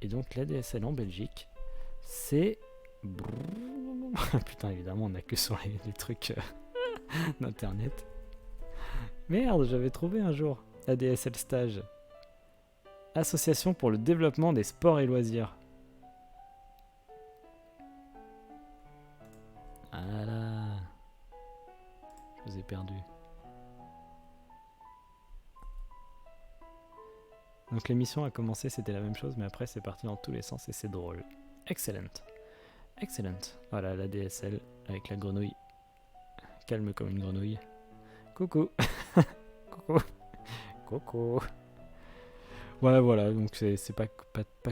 Et donc l'ADSL en Belgique, c'est... Putain, évidemment, on n'a que sur les trucs d'internet. Merde, j'avais trouvé un jour. ADSL Stage. Association pour le développement des sports et loisirs. Ah là. Je vous ai perdu. Donc l'émission a commencé, c'était la même chose, mais après c'est parti dans tous les sens et c'est drôle. Excellent. Excellent. Voilà la DSL avec la grenouille. Calme comme une grenouille. Coucou. Coucou. Coucou. Ouais, voilà, donc c'est pas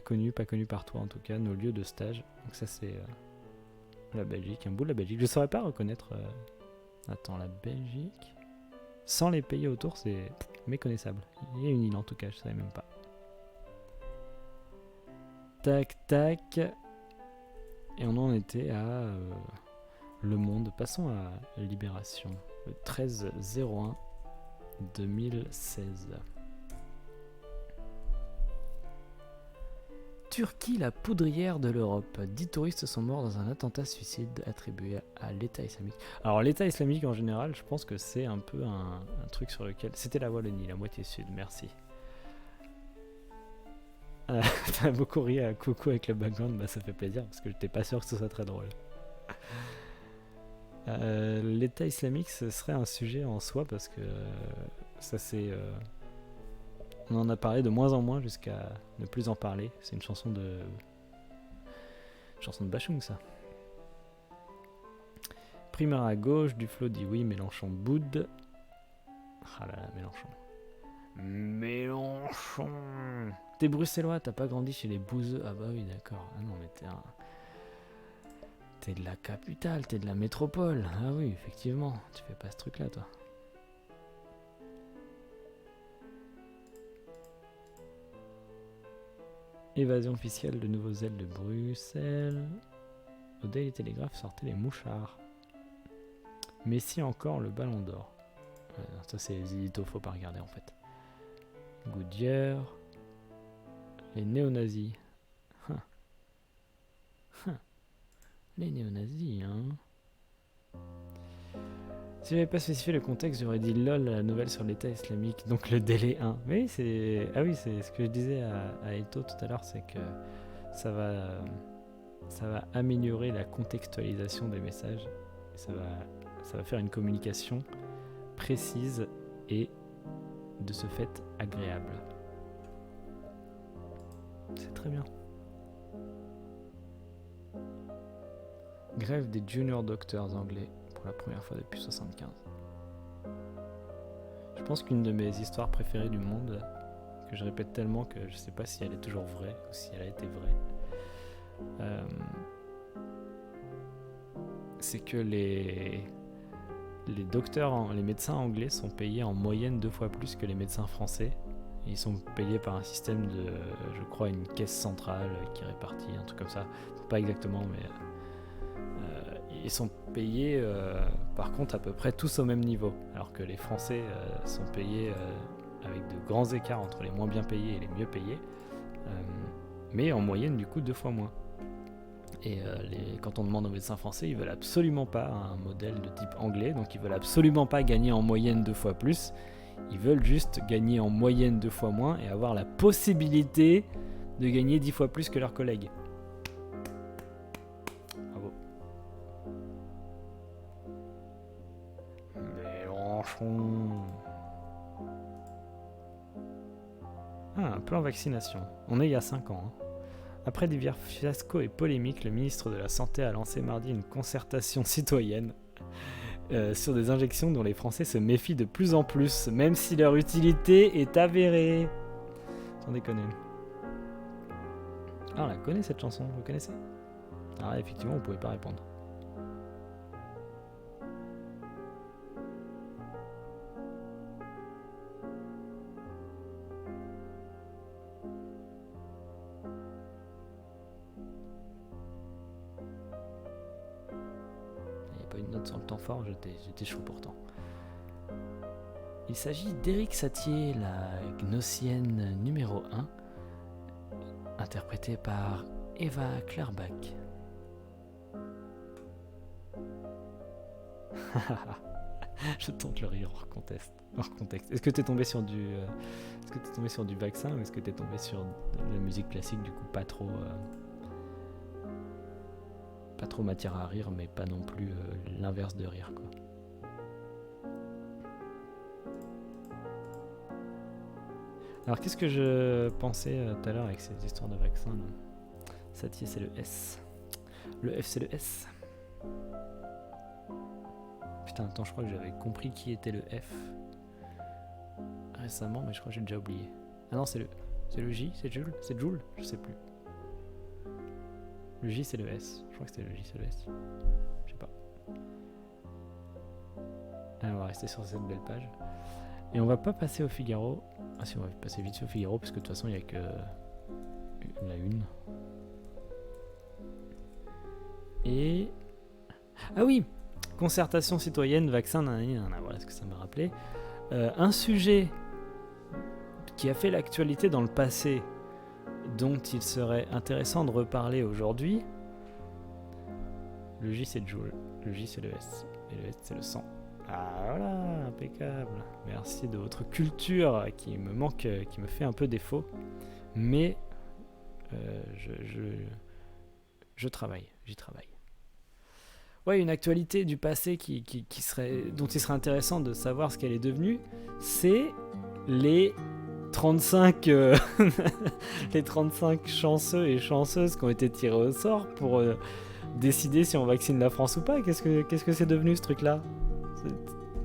connu par toi en tout cas, nos lieux de stage. Donc ça c'est la Belgique, un bout de la Belgique. Je saurais pas reconnaître... Attends, la Belgique... Sans les pays autour, c'est méconnaissable. Il y a une île en tout cas, je savais même pas. Tac, tac. Et on en était à Le Monde. Passons à Libération. Le 13/01/2016. Turquie, la poudrière de l'Europe. 10 touristes sont morts dans un attentat suicide attribué à l'État islamique. Alors l'État islamique en général, je pense que c'est un peu un truc sur lequel... C'était la Wallonie, la moitié sud, merci. T'as beaucoup ri à coucou avec le background, bah ça fait plaisir parce que j'étais pas sûr que ce soit très drôle. L'État islamique, ce serait un sujet en soi parce que ça c'est... On en a parlé de moins en moins jusqu'à ne plus en parler. C'est une chanson de Bachung, ça. Primaire à gauche, Duflo dit oui, Mélenchon boude. Ah là là, Mélenchon. Mélenchon. T'es bruxellois, t'as pas grandi chez les bouseux. Ah bah oui, d'accord. Ah non, mais t'es de la capitale, t'es de la métropole. Ah oui, effectivement, tu fais pas ce truc-là, toi. Évasion officielle de nouveaux ailes de Bruxelles. Au Daily Telegraph sortaient les mouchards. Messi encore le ballon d'or. Ça c'est les éditos, faut pas regarder en fait. Goodyear. Les néo-nazis. Les néo-nazis, hein. Si j'avais pas spécifié le contexte, j'aurais dit lol à la nouvelle sur l'État islamique, donc le délai 1. Mais c'est... Ah oui, c'est ce que je disais à Eto tout à l'heure, c'est que ça va améliorer la contextualisation des messages. Ça va faire une communication précise et de ce fait agréable. C'est très bien. Grève des junior doctors anglais pour la première fois depuis 75. Je pense qu'une de mes histoires préférées du monde, que je répète tellement que je sais pas si elle est toujours vraie ou si elle a été vraie, c'est que les docteurs, les médecins anglais sont payés en moyenne 2 fois plus que les médecins français. Ils sont payés par un système de, je crois, une caisse centrale qui répartit, un truc comme ça. Pas exactement, mais ils sont payés par contre à peu près tous au même niveau. Alors que les Français sont payés avec de grands écarts entre les moins bien payés et les mieux payés. Mais en moyenne, du coup, 2 fois moins. Et quand on demande aux médecins français, ils veulent absolument pas un modèle de type anglais, donc ils veulent absolument pas gagner en moyenne 2 fois plus. Ils veulent juste gagner en moyenne 2 fois moins et avoir la possibilité de gagner 10 fois plus que leurs collègues. Macron. Ah, un plan vaccination. On est il y a 5 ans. Hein. Après divers fiascos et polémiques, le ministre de la Santé a lancé mardi une concertation citoyenne sur des injections dont les Français se méfient de plus en plus, même si leur utilité est avérée. Sans déconner. Ah, on la connaît cette chanson, vous connaissez? Ah, effectivement, vous pouvez pas répondre. Sur le temps fort, j'étais chaud pourtant. Il s'agit d'Éric Satie, la Gnossienne numéro 1, interprétée par Eva Clairbach. Je tente le rire hors contexte. Est-ce que t'es tombé sur du vaccin ou est-ce que t'es tombé sur de la musique classique, du coup pas trop matière à rire, mais pas non plus l'inverse de rire, quoi. Alors qu'est-ce que je pensais tout à l'heure avec ces histoires de vaccins là. Satie, c'est le S. Le F, c'est le S. Putain, attends, je crois que j'avais compris qui était le F récemment, mais je crois que j'ai déjà oublié. Ah non, c'est le J, c'est Joule, je sais plus. Le J, c'est le S. Je crois que c'était le J, c'est le S. Je sais pas. Allez, on va rester sur cette belle page. Et on va pas passer au Figaro. Ah si, on va passer vite sur au Figaro, parce que de toute façon, il n'y a que la une. Et... Ah oui, concertation citoyenne, vaccin, voilà ce que ça m'a rappelé. Un sujet qui a fait l'actualité dans le passé, dont il serait intéressant de reparler aujourd'hui. Le J, c'est Joule, le J, c'est le S, et le S, c'est le sang. Ah voilà, impeccable. Merci de votre culture qui me manque, qui me fait un peu défaut, mais je travaille, j'y travaille. Ouais, une actualité du passé dont il serait intéressant de savoir ce qu'elle est devenue, c'est les 35 les 35 chanceux et chanceuses qui ont été tirés au sort pour décider si on vaccine la France ou pas. Qu'est-ce que c'est devenu ce truc-là?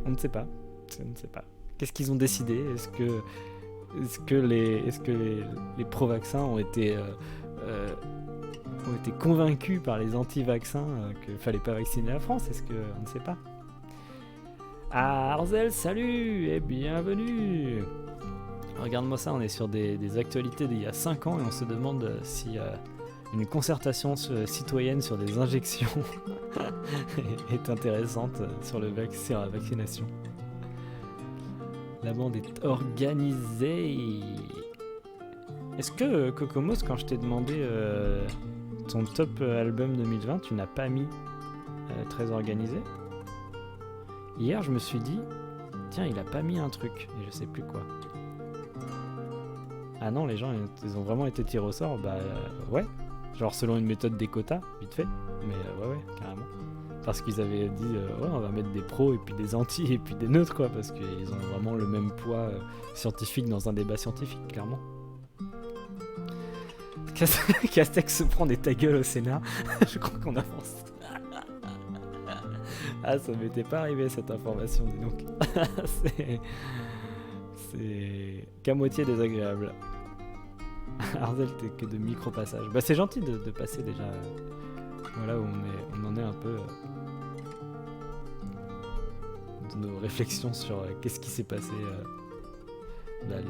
On ne sait pas. Qu'est-ce qu'ils ont décidé? Est-ce que les pro-vaccins ont été convaincus par les anti-vaccins qu'il fallait pas vacciner la France? On ne sait pas. Ah, Arzel, salut et bienvenue. Regarde-moi ça, on est sur des actualités d'il y a 5 ans et on se demande si une concertation citoyenne sur des injections est intéressante sur la vaccination. La bande est organisée. Est-ce que Cocomos, quand je t'ai demandé ton top album 2020, tu n'as pas mis très organisé? Hier, je me suis dit, tiens, il a pas mis un truc et je sais plus quoi. Ah non, les gens, ils ont vraiment été tirés au sort. Bah ouais, genre selon une méthode des quotas, vite fait. Mais ouais, carrément. Parce qu'ils avaient dit, ouais, on va mettre des pros et puis des anti et puis des neutres, quoi. Parce qu'ils ont vraiment le même poids scientifique dans un débat scientifique, clairement. Castex se prend des ta gueule au Sénat. Je crois qu'on avance. Ah, ça m'était pas arrivé cette information, dis donc. C'est qu'à moitié désagréable. Arzel, t'es que de micro-passage. Bah, c'est gentil de passer déjà. Voilà où on en est un peu de nos réflexions sur qu'est-ce qui s'est passé.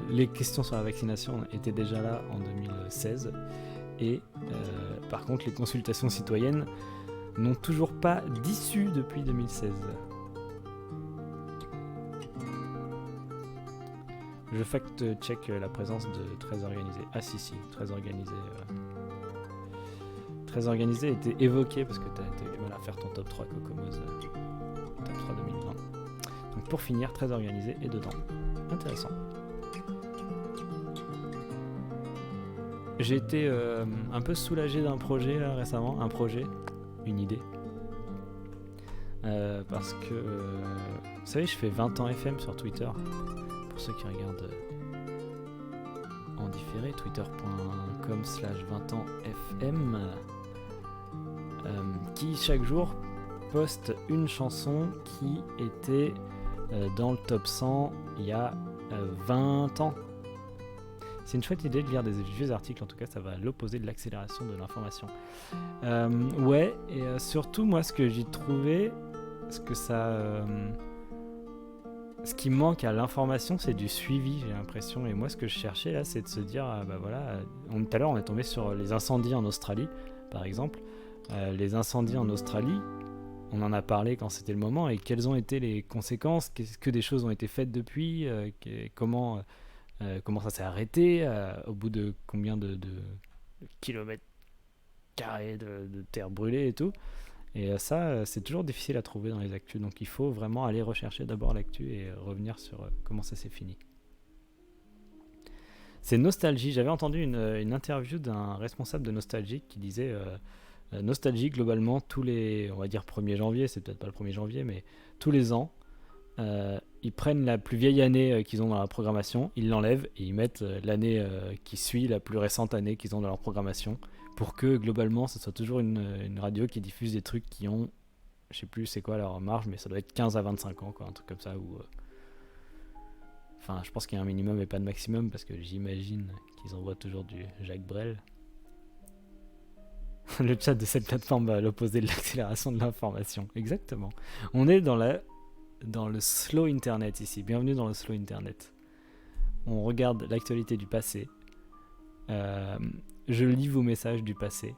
Les questions sur la vaccination étaient déjà là en 2016. Et par contre, les consultations citoyennes n'ont toujours pas d'issue depuis 2016. Je fact-check la présence de Très Organisé. Ah si, Très Organisé. Très Organisé était évoqué parce que t'as eu du mal à faire ton top 3 Cocomos. Top 3 2020. Donc pour finir, Très Organisé est dedans. Intéressant. J'ai été un peu soulagé d'un projet là récemment. Une idée. parce que, vous savez, je fais 20 ans FM sur Twitter, pour ceux qui regardent en différé, twitter.com/20 ans FM, qui chaque jour poste une chanson qui était dans le top 100 il y a 20 ans. C'est une chouette idée de lire des vieux articles, en tout cas ça va à l'opposé de l'accélération de l'information. Ouais, et surtout moi ce que j'ai trouvé, ce qui manque à l'information, c'est du suivi, j'ai l'impression. Et moi ce que je cherchais là, c'est de se dire, tout à l'heure on est tombé sur les incendies en Australie, par exemple. Les incendies en Australie, on en a parlé quand c'était le moment, et quelles ont été les conséquences, qu'est-ce que des choses ont été faites depuis, comment ça s'est arrêté, au bout de combien de kilomètres carrés de terre brûlée et tout. Et ça, c'est toujours difficile à trouver dans les actus, donc il faut vraiment aller rechercher d'abord l'actu et revenir sur comment ça s'est fini. C'est Nostalgie, j'avais entendu une interview d'un responsable de Nostalgie qui disait Nostalgie, globalement, tous les, on va dire 1er janvier, c'est peut-être pas le 1er janvier, mais tous les ans, ils prennent la plus vieille année qu'ils ont dans la programmation, ils l'enlèvent et ils mettent l'année qui suit la plus récente année qu'ils ont dans leur programmation, pour que globalement ce soit toujours une radio qui diffuse des trucs qui ont, je sais plus c'est quoi leur marge, mais ça doit être 15 à 25 ans, quoi, un truc comme ça. Enfin, je pense qu'il y a un minimum et pas de maximum, parce que j'imagine qu'ils envoient toujours du Jacques Brel. Le chat de cette plateforme va à l'opposé de l'accélération de l'information. Exactement. On est dans le slow internet ici. Bienvenue dans le slow internet. On regarde l'actualité du passé. Je lis vos messages du passé.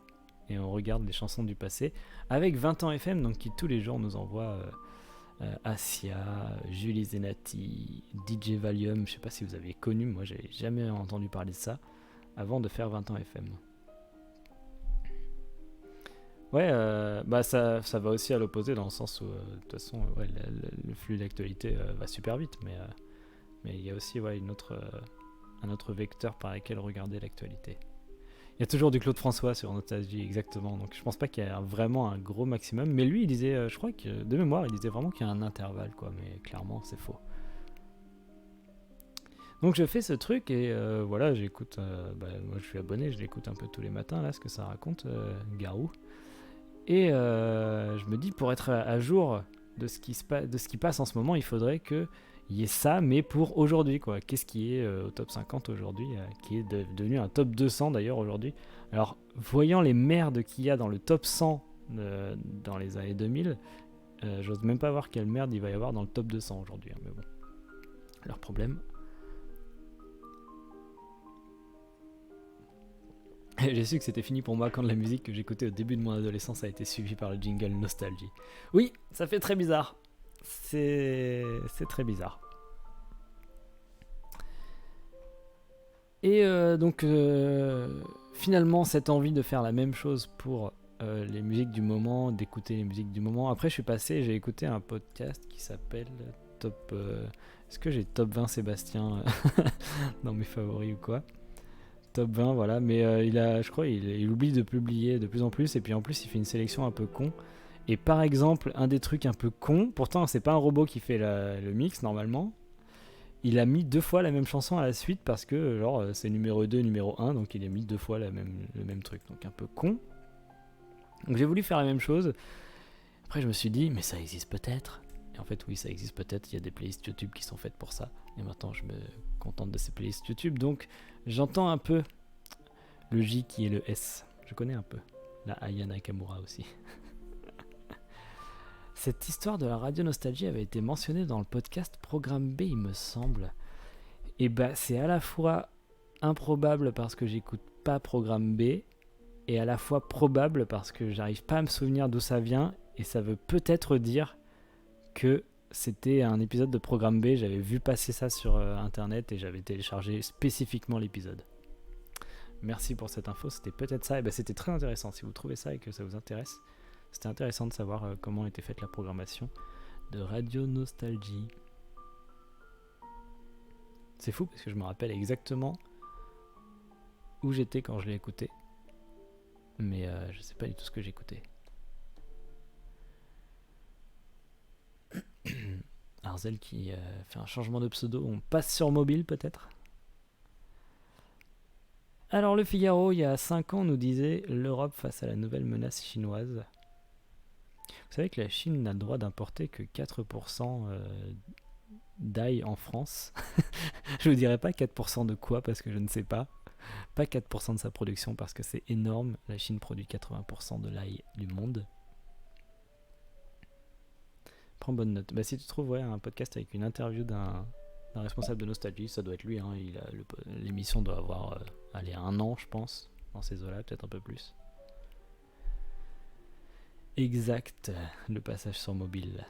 Et on regarde les chansons du passé. Avec 20 ans FM, donc qui tous les jours nous envoie Asia, Julie Zenati, DJ Valium. Je sais pas si vous avez connu, moi j'ai jamais entendu parler de ça avant de faire 20 ans FM. Ouais, ça va aussi à l'opposé, dans le sens où, de toute façon, le flux d'actualité va super vite, mais il y a aussi un autre vecteur par lequel regarder l'actualité. Il y a toujours du Claude François sur Nostalgie, exactement, donc je pense pas qu'il y ait vraiment un gros maximum, mais lui il disait, je crois que de mémoire, il disait vraiment qu'il y a un intervalle, quoi, mais clairement c'est faux. Donc je fais ce truc et voilà, j'écoute, moi je suis abonné, je l'écoute un peu tous les matins, là, ce que ça raconte, Garou. Et je me dis, pour être à jour de ce qui passe en ce moment, il faudrait qu'il y ait ça, mais pour aujourd'hui, quoi. Qu'est-ce qui est au top 50 aujourd'hui, qui est devenu un top 200 d'ailleurs aujourd'hui. Alors, voyant les merdes qu'il y a dans le top 100 dans les années 2000, j'ose même pas voir quelle merde il va y avoir dans le top 200 aujourd'hui, hein, mais bon. Leur problème. J'ai su que c'était fini pour moi quand la musique que j'écoutais au début de mon adolescence a été suivie par le jingle Nostalgie. Oui, ça fait très bizarre. C'est très bizarre. Et donc, finalement, cette envie de faire la même chose pour les musiques du moment, d'écouter les musiques du moment. Après, j'ai écouté un podcast qui s'appelle Top... Est-ce que j'ai Top 20 Sébastien dans mes favoris ou quoi ? Top 20, voilà, mais je crois il oublie de publier de plus en plus, et puis en plus il fait une sélection un peu con. Et par exemple, un des trucs un peu con, pourtant c'est pas un robot qui fait le mix normalement, il a mis 2 fois la même chanson à la suite parce que genre c'est numéro 2, numéro 1, donc il a mis 2 fois le même truc, donc un peu con. Donc j'ai voulu faire la même chose, après je me suis dit mais ça existe peut-être. Et en fait oui, ça existe peut-être, il y a des playlists YouTube qui sont faites pour ça, et maintenant je me contente de ces playlists YouTube, donc j'entends un peu le J qui est le S. Je connais un peu. La Aya Nakamura aussi. Cette histoire de la radio nostalgie avait été mentionnée dans le podcast Programme B, il me semble. Et c'est à la fois improbable parce que j'écoute pas Programme B, et à la fois probable parce que j'arrive pas à me souvenir d'où ça vient, et ça veut peut-être dire que c'était un épisode de Programme B, j'avais vu passer ça sur internet et j'avais téléchargé spécifiquement l'épisode. Merci pour cette info, c'était peut-être ça, et c'était très intéressant. Si vous trouvez ça et que ça vous intéresse, c'était intéressant de savoir comment était faite la programmation de Radio Nostalgie. C'est fou parce que je me rappelle exactement où j'étais quand je l'ai écouté, mais je sais pas du tout ce que j'écoutais. Arzel qui fait un changement de pseudo. On passe sur mobile peut-être. Alors le Figaro, il y a 5 ans, nous disait l'Europe face à la nouvelle menace chinoise. Vous savez que la Chine n'a le droit d'importer que 4% d'ail en France. Je vous dirai pas 4% de quoi parce que je ne sais pas. Pas 4% de sa production parce que c'est énorme. La Chine produit 80% de l'ail du monde. Prends bonne note. Bah, si tu trouves un podcast avec une interview d'un responsable de Nostalgie, ça doit être lui. Hein. L'émission doit avoir allez, 1 an, je pense, dans ces eaux-là, peut-être un peu plus. Exact, le passage sur mobile.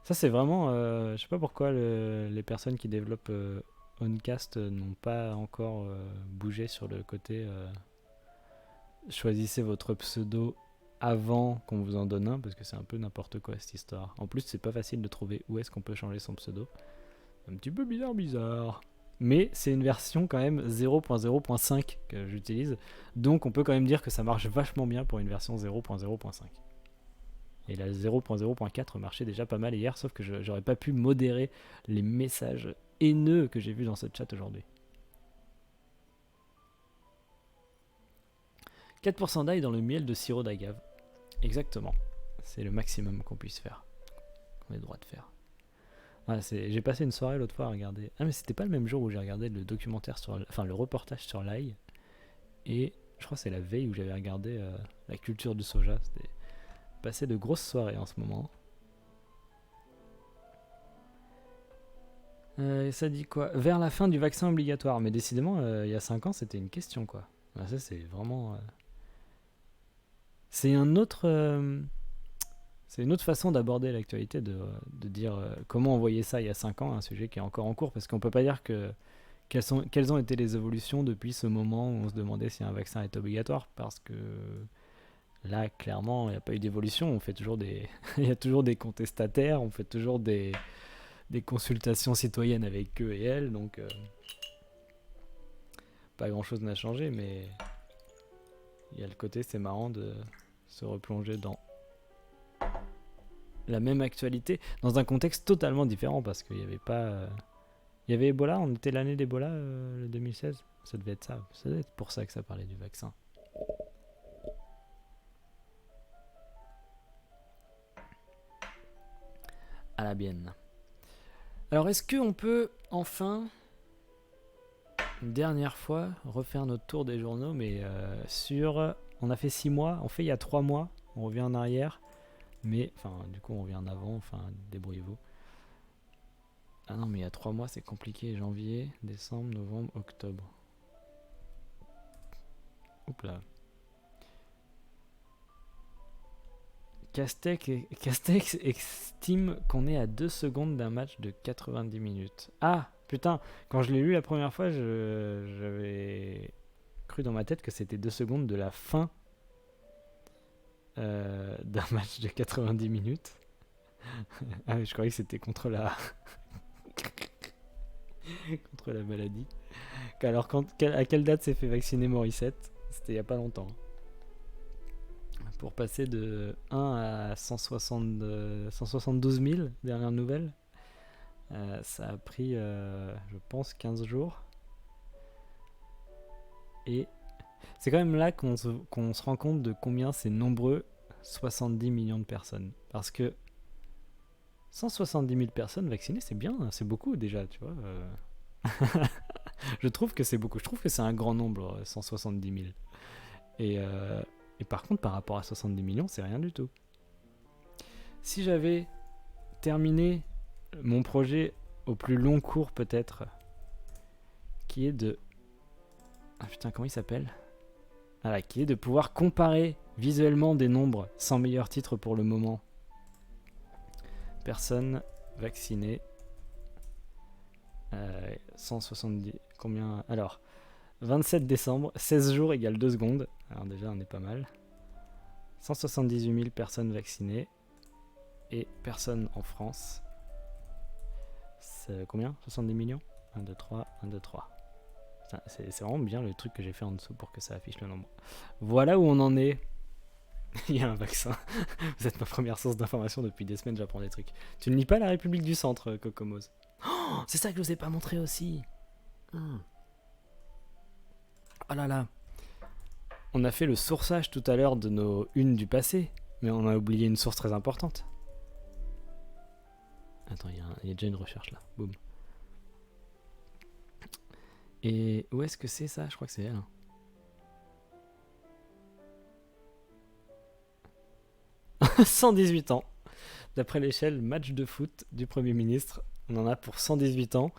Ça, c'est vraiment. Je sais pas pourquoi les personnes qui développent Oncast n'ont pas encore bougé sur le côté. Choisissez votre pseudo avant qu'on vous en donne un, parce que c'est un peu n'importe quoi cette histoire. En plus, c'est pas facile de trouver où est-ce qu'on peut changer son pseudo. Un petit peu bizarre. Mais c'est une version quand même 0.0.5 que j'utilise. Donc on peut quand même dire que ça marche vachement bien pour une version 0.0.5. Et la 0.0.4 marchait déjà pas mal hier, sauf que j'aurais pas pu modérer les messages haineux que j'ai vus dans ce chat aujourd'hui. 4% d'ail dans le miel de sirop d'agave. Exactement. C'est le maximum qu'on puisse faire. Qu'on ait le droit de faire. Ah, j'ai passé une soirée l'autre fois à regarder. Ah, mais c'était pas le même jour où j'ai regardé le documentaire le reportage sur l'ail. Et je crois que c'est la veille où j'avais regardé la culture du soja. C'était passé de grosses soirées en ce moment. Ça dit quoi? Vers la fin du vaccin obligatoire. Mais décidément, il y a 5 ans, c'était une question, quoi. Ah, ça, c'est vraiment... C'est une autre façon d'aborder l'actualité, de dire comment on voyait ça il y a 5 ans, un sujet qui est encore en cours, parce qu'on peut pas dire quelles ont été les évolutions depuis ce moment où on se demandait si un vaccin est obligatoire, parce que là, clairement, il n'y a pas eu d'évolution. On fait toujours il y a toujours des contestataires, on fait toujours des consultations citoyennes avec eux et elles, donc pas grand-chose n'a changé, mais il y a le côté, c'est marrant de se replonger dans la même actualité, dans un contexte totalement différent, parce qu'il n'y avait pas... Il y avait Ebola, on était l'année d'Ebola, le 2016. Ça devait être ça. Ça devait être pour ça que ça parlait du vaccin. À la bienne. Alors, est-ce qu'on peut enfin, une dernière fois, refaire notre tour des journaux, mais sur... On a fait 6 mois, on fait il y a 3 mois, on revient en arrière, mais... Enfin, du coup, on revient en avant, enfin, débrouillez-vous. Ah non, mais il y a 3 mois, c'est compliqué. Janvier, décembre, novembre, octobre. Oups là. Castex estime qu'on est à 2 secondes d'un match de 90 minutes. Ah, putain, quand je l'ai lu la première fois, j'avais cru dans ma tête que c'était 2 secondes de la fin d'un match de 90 minutes. Ah, mais je croyais que c'était contre la maladie. Alors, à quelle date s'est fait vacciner Morissette? C'était il n'y a pas longtemps. Pour passer de 1 à 172 000, dernière nouvelle, ça a pris, je pense, 15 jours. Et c'est quand même là qu'on se rend compte de combien c'est nombreux, 70 millions de personnes. Parce que 170 000 personnes vaccinées, c'est bien, c'est beaucoup déjà, tu vois. Je trouve que c'est beaucoup, je trouve que c'est un grand nombre, 170 000. Et par contre, par rapport à 70 millions, c'est rien du tout. Si j'avais terminé mon projet au plus long cours peut-être, qui est de... Ah putain, comment il s'appelle? Voilà, qui est de pouvoir comparer visuellement des nombres sans meilleur titre pour le moment. Personnes vaccinées. 170... Combien? Alors, 27 décembre, 16 jours égale 2 secondes. Alors déjà, on est pas mal. 178 000 personnes vaccinées. Et personne en France. C'est combien? 70 millions? 1, 2, 3, 1, 2, 3. C'est vraiment bien le truc que j'ai fait en dessous pour que ça affiche le nombre. Voilà où on en est. Il y a un vaccin. Vous êtes ma première source d'information depuis des semaines, j'apprends des trucs. Tu ne lis pas La République du Centre, Cocomose. Oh, c'est ça que je vous ai pas montré aussi. Oh là là. On a fait le sourçage tout à l'heure de nos unes du passé, mais on a oublié une source très importante. Attends, il y a déjà une recherche là. Boum. Et où est-ce que c'est ça? Je crois que c'est elle. 118 ans. D'après l'échelle match de foot du Premier ministre, on en a pour 118 ans,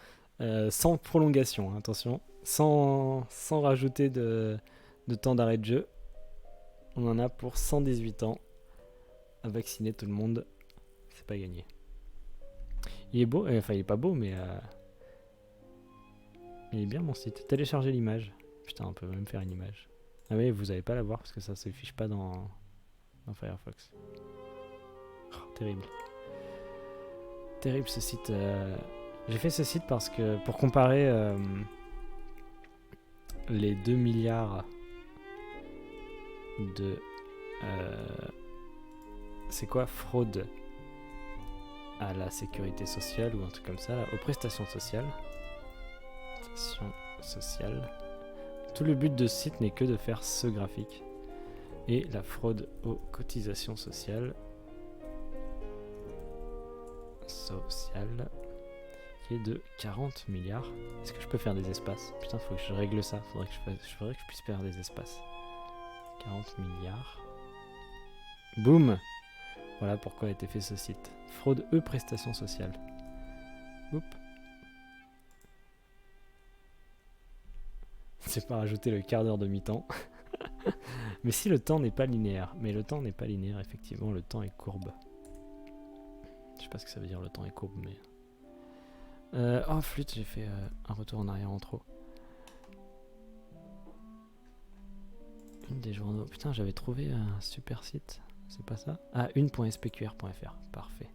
sans prolongation, hein, attention, sans rajouter de temps d'arrêt de jeu. On en a pour 118 ans à vacciner tout le monde. C'est pas gagné. Il est beau, enfin il est pas beau, mais il est bien mon site. Télécharger l'image. Putain, on peut même faire une image. Ah oui, vous allez pas la voir parce que ça se fiche pas dans Firefox. Oh, terrible. Terrible ce site. J'ai fait ce site parce que pour comparer les 2 milliards de... c'est quoi? Fraude à la sécurité sociale ou un truc comme ça, là, aux prestations sociales. Prestations sociales. Tout le but de ce site n'est que de faire ce graphique. Et la fraude aux cotisations sociales. Qui est de 40 milliards. Est-ce que je peux faire des espaces? Putain, faut que je règle ça. Faudrait que je puisse faire des espaces. 40 milliards. Boum! Voilà pourquoi a été fait ce site. Fraude prestations sociales. Oups. C'est pas rajouter le quart d'heure de mi-temps. Mais si le temps n'est pas linéaire. Mais le temps n'est pas linéaire, effectivement, le temps est courbe. Je sais pas ce que ça veut dire le temps est courbe, mais... oh flûte, j'ai fait un retour en arrière en trop. Une des journaux. Putain, j'avais trouvé un super site. C'est pas ça? Ah, une.spqr.fr. Parfait.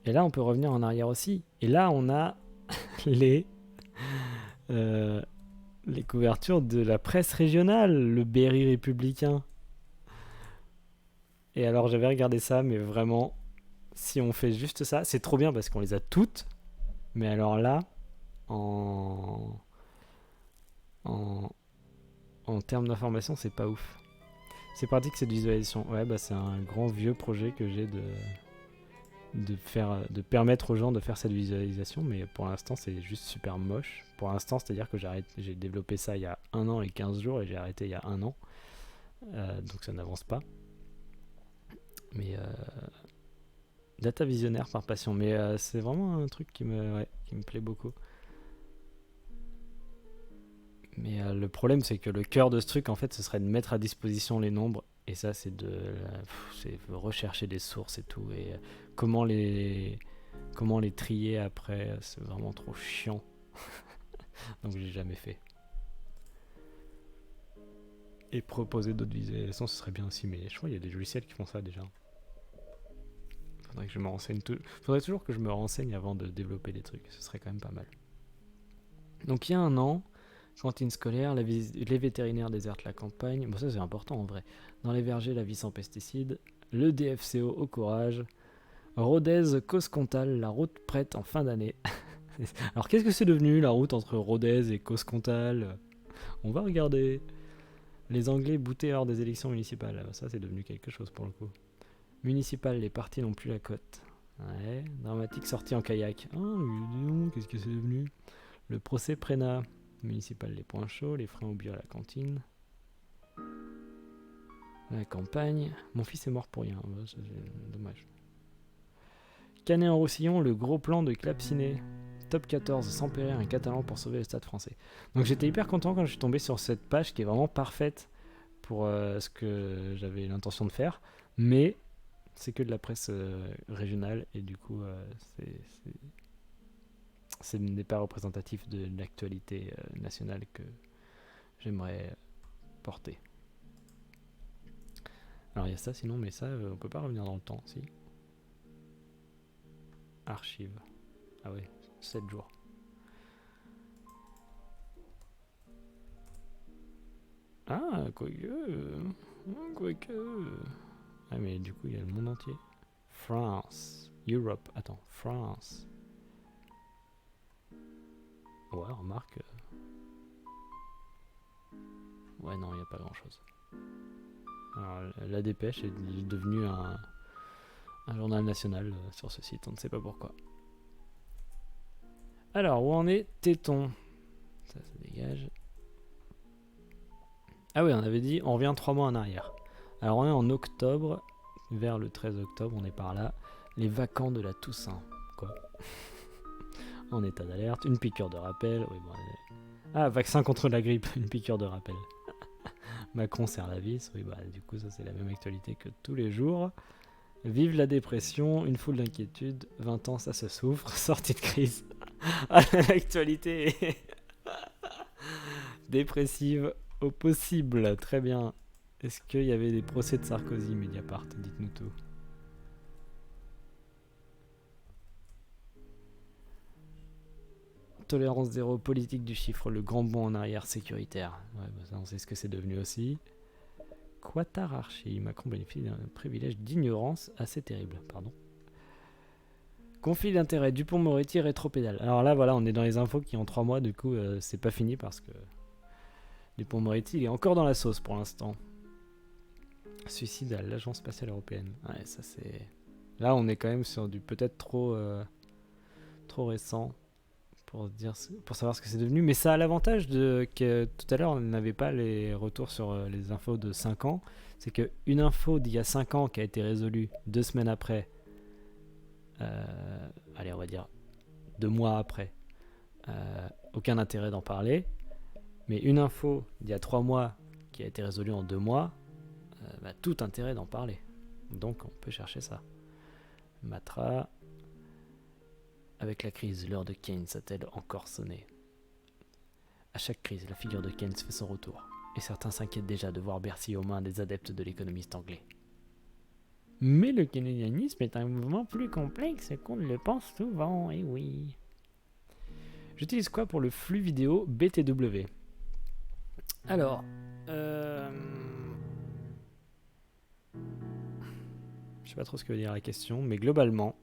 Et là, on peut revenir en arrière aussi. Et là, on a les couvertures de la presse régionale, le Berry républicain. Et alors, j'avais regardé ça, mais vraiment, si on fait juste ça, c'est trop bien parce qu'on les a toutes. Mais alors là, en termes d'information, c'est pas ouf. C'est pratique cette visualisation. Ouais, bah c'est un grand vieux projet que j'ai de permettre aux gens de faire cette visualisation, mais pour l'instant c'est juste super moche. Pour l'instant, c'est-à-dire que j'ai développé ça il y a 1 an et 15 jours et j'ai arrêté il y a 1 an. Donc ça n'avance pas. Mais data visionnaire par passion. Mais c'est vraiment un truc qui me plaît beaucoup. Mais le problème, c'est que le cœur de ce truc, en fait, ce serait de mettre à disposition les nombres. Et ça, c'est c'est rechercher des sources et tout. Et comment les trier après, c'est vraiment trop chiant. Donc, j'ai jamais fait. Et proposer d'autres visualisations, ce serait bien aussi. Mais je crois qu'il y a des logiciels qui font ça déjà. Faudrait que je me renseigne. Faudrait toujours que je me renseigne avant de développer des trucs. Ce serait quand même pas mal. Donc, il y a 1 an. Cantine scolaire, les vétérinaires désertent la campagne. Bon, ça c'est important en vrai. Dans les vergers, la vie sans pesticides. Le DFCO au courage. Rodez, Coscontal, la route prête en fin d'année. Alors qu'est-ce que c'est devenu la route entre Rodez et Coscontal? On va regarder. Les Anglais boutés hors des élections municipales. Ça c'est devenu quelque chose pour le coup. Municipal, les partis n'ont plus la cote. Ouais. Dramatique sortie en kayak. Oh, dis donc, qu'est-ce que c'est devenu? Le procès Prénat. Municipal, les points chauds, les freins au bio à la cantine. La campagne. Mon fils est mort pour rien. C'est dommage. Canet-en-Roussillon, le gros plan de Clapcinet. Top 14, s'empérer un Catalan pour sauver le stade français. Donc j'étais hyper content quand je suis tombé sur cette page qui est vraiment parfaite pour ce que j'avais l'intention de faire. Mais c'est que de la presse régionale et du coup ce n'est pas représentatif de l'actualité nationale que j'aimerais porter. Alors il y a ça sinon, mais ça on peut pas revenir dans le temps, si. Archive. Ah ouais, 7 jours. Ah, quoique. Quoique. Ah, mais du coup, il y a le monde entier. France. Europe. Attends, France. Ouais, remarque. Ouais, non, il n'y a pas grand chose. Alors, la Dépêche est devenue un journal national sur ce site, on ne sait pas pourquoi. Alors, où en est Téton? Ça dégage. Ah oui, on avait dit, on revient 3 mois en arrière. Alors, on est en octobre, vers le 13 octobre, on est par là. Les vacances de la Toussaint. Quoi? En état d'alerte, une piqûre de rappel. Oui, bon, ah, vaccin contre la grippe, une piqûre de rappel. Macron serre la vis. Oui, bah, du coup, ça, c'est la même actualité que tous les jours. Vive la dépression, une foule d'inquiétudes. 20 ans, ça se souffre. Sortie de crise. Ah, l'actualité est dépressive au possible. Très bien. Est-ce qu'il y avait des procès de Sarkozy, Mediapart? Dites-nous tout. Tolérance zéro, politique du chiffre, le grand bond en arrière sécuritaire. Ouais, bah ça, on sait ce que c'est devenu aussi. Quattararchie, Macron bénéficie d'un privilège d'ignorance assez terrible. Pardon. Conflit d'intérêt, Dupond-Moretti, rétropédale. Alors là, voilà, on est dans les infos qui ont 3 mois, du coup, c'est pas fini parce que Dupond-Moretti, il est encore dans la sauce pour l'instant. Suicide à l'Agence spatiale européenne. Ouais, ça c'est... Là, on est quand même sur du peut-être trop récent pour savoir ce que c'est devenu. Mais ça a l'avantage que tout à l'heure, on n'avait pas les retours sur les infos de 5 ans. C'est qu'une info d'il y a 5 ans qui a été résolue 2 semaines après, allez, on va dire 2 mois après, aucun intérêt d'en parler. Mais une info d'il y a 3 mois qui a été résolue en 2 mois, tout intérêt d'en parler. Donc on peut chercher ça. Matra. Avec la crise, l'heure de Keynes a-t-elle encore sonné? À chaque crise, la figure de Keynes fait son retour. Et certains s'inquiètent déjà de voir Bercy aux mains des adeptes de l'économiste anglais. Mais le keynésianisme est un mouvement plus complexe qu'on ne le pense souvent, et oui. J'utilise quoi pour le flux vidéo BTW? Alors, je sais pas trop ce que veut dire la question, mais globalement,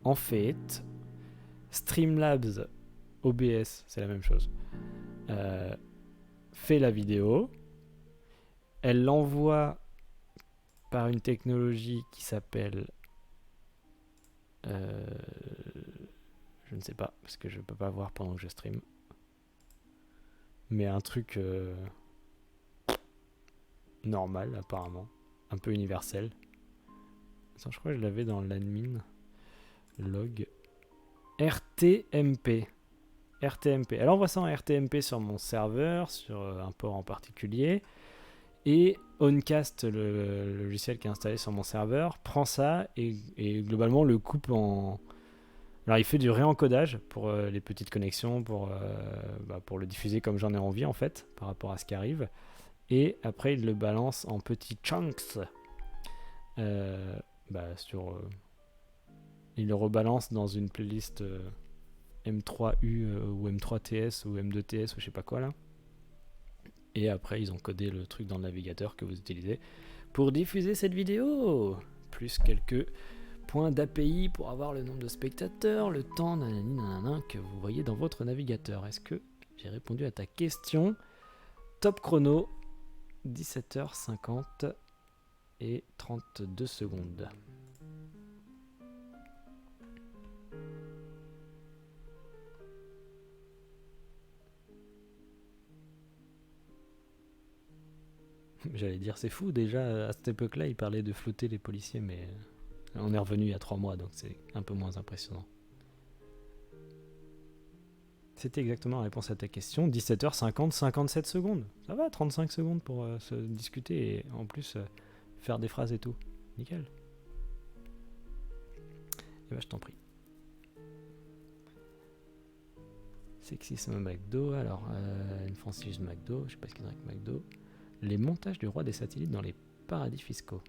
en fait, Streamlabs OBS, c'est la même chose, fait la vidéo, elle l'envoie par une technologie qui s'appelle je ne sais pas, parce que je peux pas voir pendant que je stream, mais un truc normal apparemment, un peu universel. Attends, je crois que je l'avais dans l'admin log RTMP. Elle envoie ça en RTMP sur mon serveur, sur un port en particulier. Et Oncast, le logiciel qui est installé sur mon serveur, prend ça et globalement le coupe en... Alors il fait du réencodage pour les petites connexions, pour le diffuser comme j'en ai envie en fait, par rapport à ce qui arrive. Et après il le balance en petits chunks. Il le rebalance dans une playlist M3U ou M3TS ou M2TS ou je sais pas quoi là. Et après ils ont codé le truc dans le navigateur que vous utilisez pour diffuser cette vidéo. Plus quelques points d'API pour avoir le nombre de spectateurs, le temps nanana que vous voyez dans votre navigateur. Est-ce que j'ai répondu à ta question? Top chrono, 17h50 et 32 secondes. J'allais dire c'est fou, déjà à cette époque-là il parlait de flouter les policiers, mais on est revenu il y a 3 mois donc c'est un peu moins impressionnant. C'était exactement la réponse à ta question, 17h50, 57 secondes. Ça va, 35 secondes pour se discuter et en plus faire des phrases et tout. Nickel. Et bah je t'en prie. Sexisme McDo, alors une franchise McDo, je sais pas ce qu'il y a avec McDo. Les montages du roi des satellites dans les paradis fiscaux.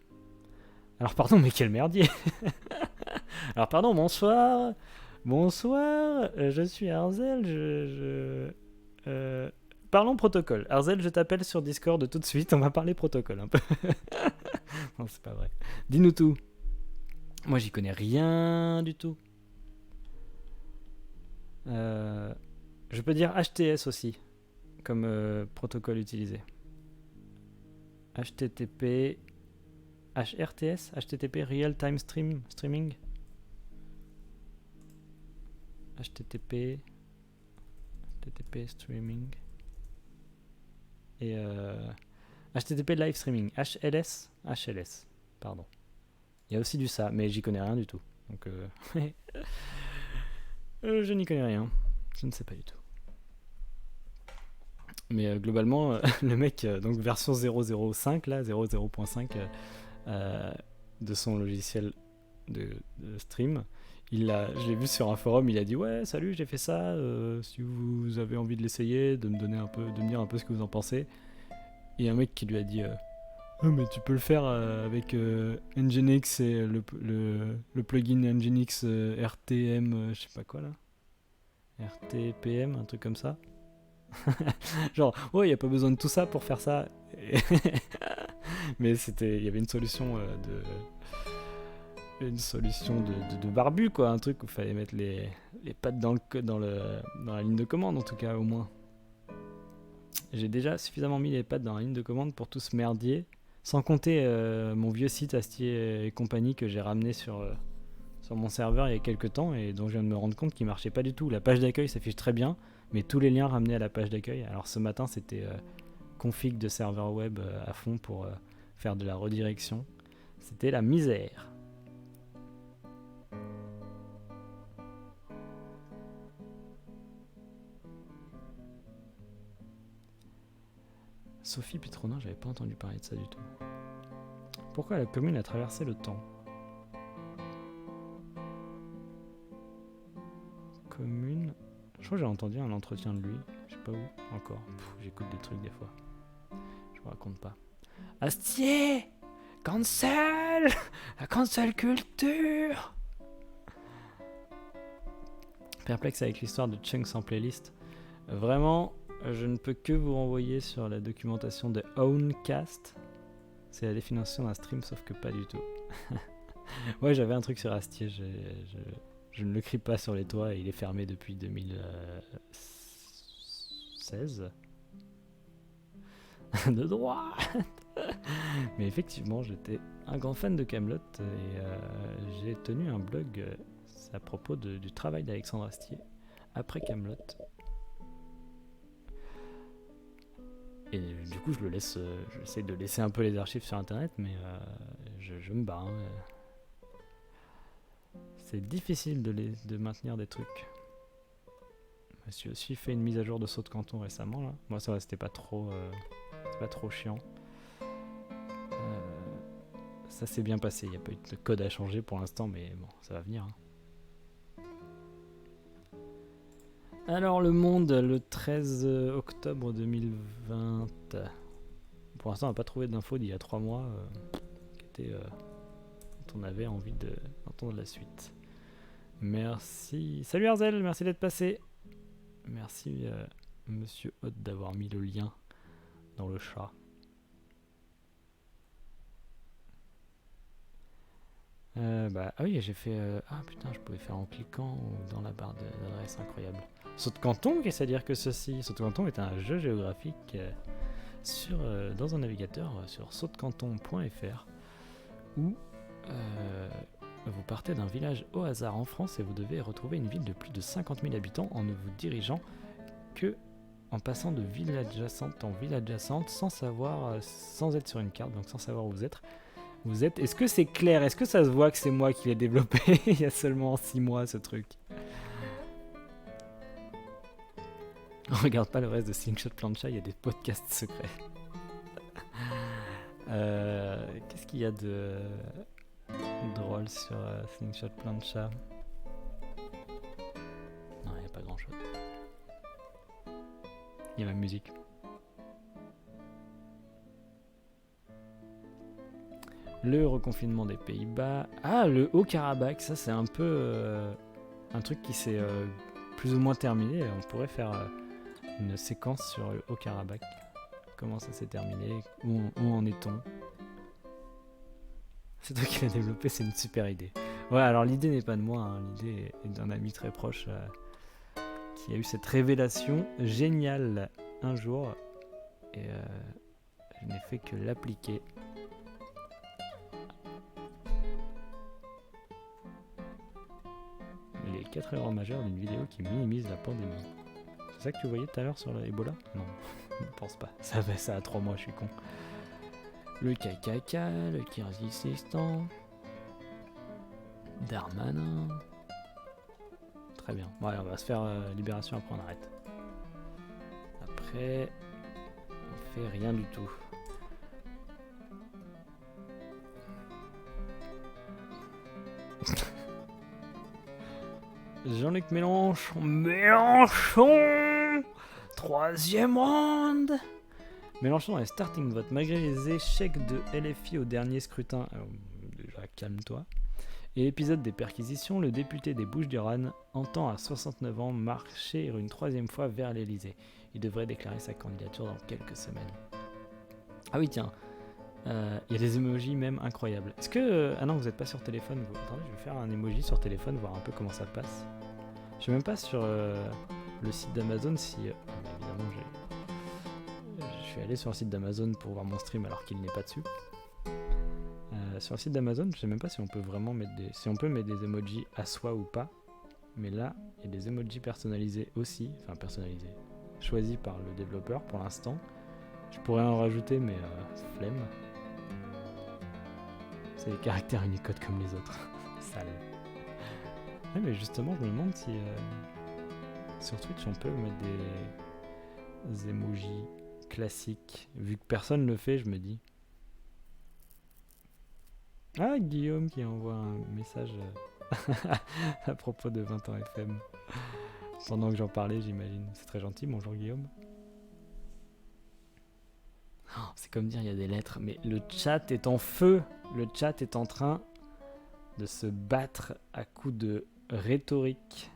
Alors pardon, mais quel merdier. Alors pardon, bonsoir, je suis Arzel, Parlons protocole. Arzel, je t'appelle sur Discord tout de suite. On va parler protocole un peu. Non, c'est pas vrai. Dis-nous tout. Moi, j'y connais rien du tout. Je peux dire HTS aussi, comme protocole utilisé. HTTP... HRTS, HTTP Real Time Streaming. HTTP Streaming. Et HTTP Live Streaming. HLS, pardon. Il y a aussi du ça, mais j'y connais rien du tout. Donc, je n'y connais rien. Je ne sais pas du tout. Mais globalement, le mec, donc version 0.05, là, 0.5 de son logiciel de stream, je l'ai vu sur un forum, il a dit ouais, salut, j'ai fait ça, si vous avez envie de l'essayer, de me dire un peu ce que vous en pensez. Et un mec qui lui a dit oh, mais tu peux le faire avec Nginx et le plugin Nginx RTM, je sais pas quoi là, RTPM, un truc comme ça. Genre, ouais, il n'y a pas besoin de tout ça pour faire ça. Mais il y avait une solution de barbu, quoi, un truc où il fallait mettre les pattes dans la ligne de commande, en tout cas, au moins. J'ai déjà suffisamment mis les pattes dans la ligne de commande pour tout ce merdier, sans compter mon vieux site Astier et compagnie que j'ai ramené sur mon serveur il y a quelques temps et dont je viens de me rendre compte qu'il marchait pas du tout. La page d'accueil s'affiche très bien, mais tous les liens ramenés à la page d'accueil. Alors ce matin, c'était config de serveur web à fond pour faire de la redirection. C'était la misère. Sophie Pitronin, j'avais pas entendu parler de ça du tout. Pourquoi la commune a traversé le temps? Commune... Je crois que j'ai entendu un entretien de lui. Je sais pas où encore. J'écoute des trucs des fois. Je me raconte pas. Astier! Cancel! La cancel culture! Perplexe avec l'histoire de Chunks en playlist. Vraiment, je ne peux que vous renvoyer sur la documentation de Owncast. C'est la définition d'un stream, sauf que pas du tout. Ouais, j'avais un truc sur Astier. Je ne le crie pas sur les toits et il est fermé depuis 2016. De droite. Mais effectivement, j'étais un grand fan de Kaamelott et j'ai tenu un blog à propos du travail d'Alexandre Astier après Kaamelott. Et du coup, j'essaie de laisser un peu les archives sur internet, mais je me bats. C'est difficile de maintenir des trucs. Je me suis aussi fait une mise à jour de Saut de Canton récemment. Là. Moi, ça va, c'était pas trop chiant. Ça s'est bien passé. Il n'y a pas eu de code à changer pour l'instant, mais bon, ça va venir. Alors, Le Monde, le 13 octobre 2020. Pour l'instant, on n'a pas trouvé d'infos d'il y a 3 mois qui était, dont on avait envie d'entendre la suite. Merci. Salut Arzel, merci d'être passé. Merci Monsieur Hot d'avoir mis le lien dans le chat. Ah oui, j'ai fait... Ah putain, je pouvais faire en cliquant dans la barre d'adresse, incroyable. Saut de Canton, qu'est-ce à dire que ceci? Saut de Canton est un jeu géographique dans un navigateur sur sautdecanton.fr où vous partez d'un village au hasard en France et vous devez retrouver une ville de plus de 50 000 habitants en ne vous dirigeant que en passant de ville adjacente en ville adjacente sans être sur une carte, donc sans savoir où vous êtes. Est-ce que c'est clair? Est-ce que ça se voit que c'est moi qui l'ai développé il y a seulement 6 mois ce truc? On regarde pas le reste de Slingshot Plancha, il y a des podcasts secrets. Qu'est-ce qu'il y a de drôle sur Slingshot Plancha? Non, il n'y a pas grand chose. Il y a ma musique. Le reconfinement des Pays-Bas. Ah, le Haut-Karabakh, ça c'est un peu un truc qui s'est plus ou moins terminé. On pourrait faire une séquence sur le Haut-Karabakh. Comment ça s'est terminé, où en est-on? C'est toi qui l'as développé, c'est une super idée. Ouais, alors l'idée n'est pas de moi, hein, l'idée est d'un ami très proche qui a eu cette révélation géniale un jour, et je n'ai fait que l'appliquer. Les 4 erreurs majeures d'une vidéo qui minimise la pandémie. C'est ça que tu voyais tout à l'heure sur l'Ebola? Non, je ne pense pas. Ça fait ça à 3 mois, je suis con. Le KKK, le Kyrgyzstan, Darmanin. Très bien. Bon, allez, on va se faire libération, après on arrête. Après, on fait rien du tout. Jean-Luc Mélenchon. Mélenchon, troisième round. Mélenchon est starting vote malgré les échecs de LFI au dernier scrutin. Alors, déjà, calme-toi. Et épisode des perquisitions, le député des Bouches-du-Rhône entend à 69 ans marcher une troisième fois vers l'Elysée. Il devrait déclarer sa candidature dans quelques semaines. Ah oui, tiens. Il y a des emojis même incroyables. Est-ce que... ah non, vous n'êtes pas sur téléphone. Attendez, je vais faire un emoji sur téléphone, voir un peu comment ça passe. Je sais même pas sur le site d'Amazon si... évidemment, je suis allé sur le site d'Amazon pour voir mon stream alors qu'il n'est pas dessus. Sur le site d'Amazon, je sais même pas si on peut vraiment mettre des... si on peut mettre des emojis à soi ou pas. Mais là, il y a des emojis personnalisés aussi. Enfin, personnalisés. Choisis par le développeur pour l'instant. Je pourrais en rajouter, mais flemme. C'est des caractères Unicode comme les autres. Sale. Ouais, mais justement, je me demande si sur Twitch on peut mettre des emojis classiques. Vu que personne le fait, je me dis. Ah, Guillaume qui envoie un message à propos de 20 ans FM. Pendant que j'en parlais, j'imagine. C'est très gentil, bonjour Guillaume. Oh, c'est comme dire, il y a des lettres, mais le chat est en feu. Le chat est en train de se battre à coups de rhétorique.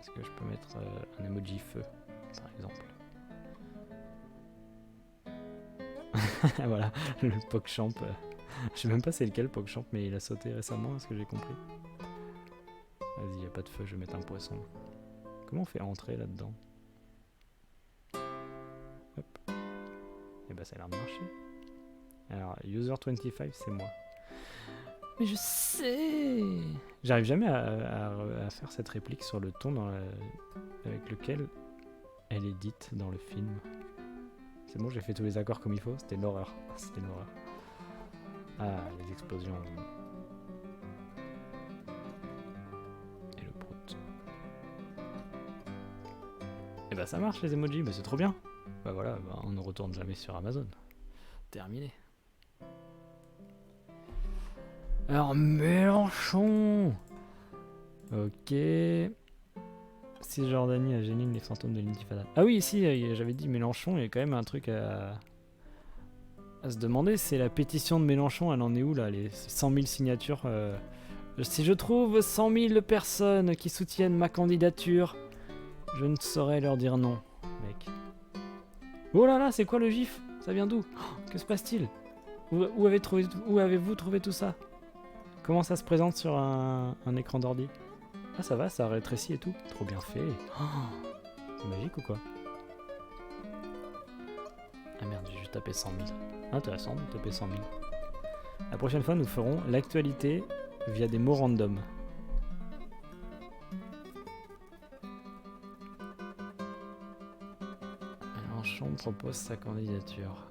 Est-ce que je peux mettre un emoji feu, par exemple? Voilà, le PogChamp. Je sais même pas c'est lequel PogChamp, mais il a sauté récemment, est-ce que j'ai compris? Vas-y, y a pas de feu, je vais mettre un poisson. Comment on fait entrer là-dedans? Hop. Et bah ça a l'air de marcher. Alors, user25, c'est moi. Mais je sais! J'arrive jamais à faire cette réplique sur le ton avec lequel elle est dite dans le film. C'est bon, j'ai fait tous les accords comme il faut. C'était l'horreur. C'était l'horreur. Ah, les explosions. Et le prout. Et bah ça marche les emojis, mais c'est trop bien. Bah voilà, bah, on ne retourne jamais sur Amazon. Terminé. Alors Mélenchon. Ok. Cisjordanie à Jénine, les fantômes de l'intifada. Ah oui, si, j'avais dit Mélenchon, il y a quand même un truc à se demander, c'est la pétition de Mélenchon, elle en est où là, les 100 000 signatures Si je trouve 100 000 personnes qui soutiennent ma candidature, je ne saurais leur dire non, mec. Oh là là, c'est quoi le gif? Ça vient d'où? Que se passe-t-il? Où avez-vous trouvé tout ça? Comment ça se présente sur un écran d'ordi? Ah ça va, ça rétrécit et tout. Trop bien fait. Oh, c'est magique ou quoi? Ah merde, j'ai juste tapé 100 000. Intéressant de taper 100 000. La prochaine fois, nous ferons l'actualité via des mots random. Mélenchon propose sa candidature.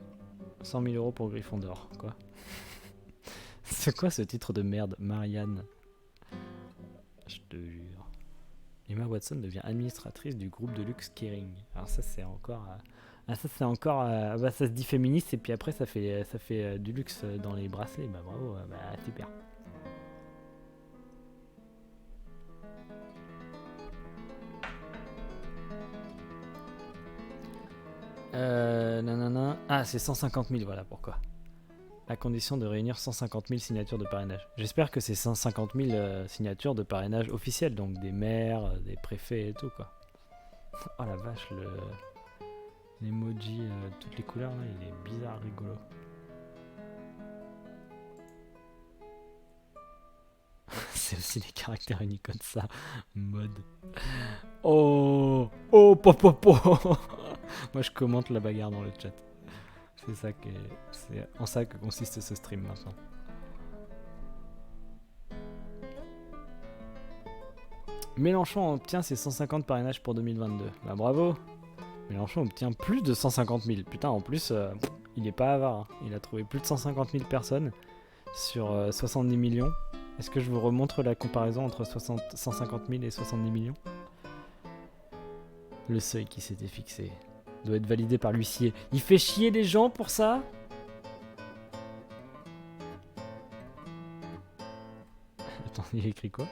100 000 € pour Gryffondor, quoi. C'est quoi ce titre de merde? Marianne. Je te jure. Emma Watson devient administratrice du groupe de luxe Kering. Alors ça c'est encore... bah, ça se dit féministe et puis après ça fait du luxe dans les bracelets. Bah bravo, bah super. Nanana. Ah c'est 150 000, voilà pourquoi. à condition de réunir 150 000 signatures de parrainage. J'espère que c'est 150 000 signatures de parrainage officielles, donc des maires, des préfets et tout, quoi. Oh la vache, l'emoji, toutes les couleurs, là, il est bizarre, rigolo. C'est aussi des caractères Unicode, ça. Mode. Oh, popopo. Moi, je commente la bagarre dans le chat. C'est en ça que consiste ce stream maintenant. Mélenchon obtient ses 150 parrainages pour 2022. Bah bravo. Mélenchon obtient plus de 150 000. Putain, en plus, il est pas avare. Hein. Il a trouvé plus de 150 000 personnes sur 70 millions. Est-ce que je vous remontre la comparaison entre 150 000 et 70 millions? Le seuil qui s'était fixé doit être validé par l'huissier. Il fait chier les gens pour ça? Attends, il a écrit quoi?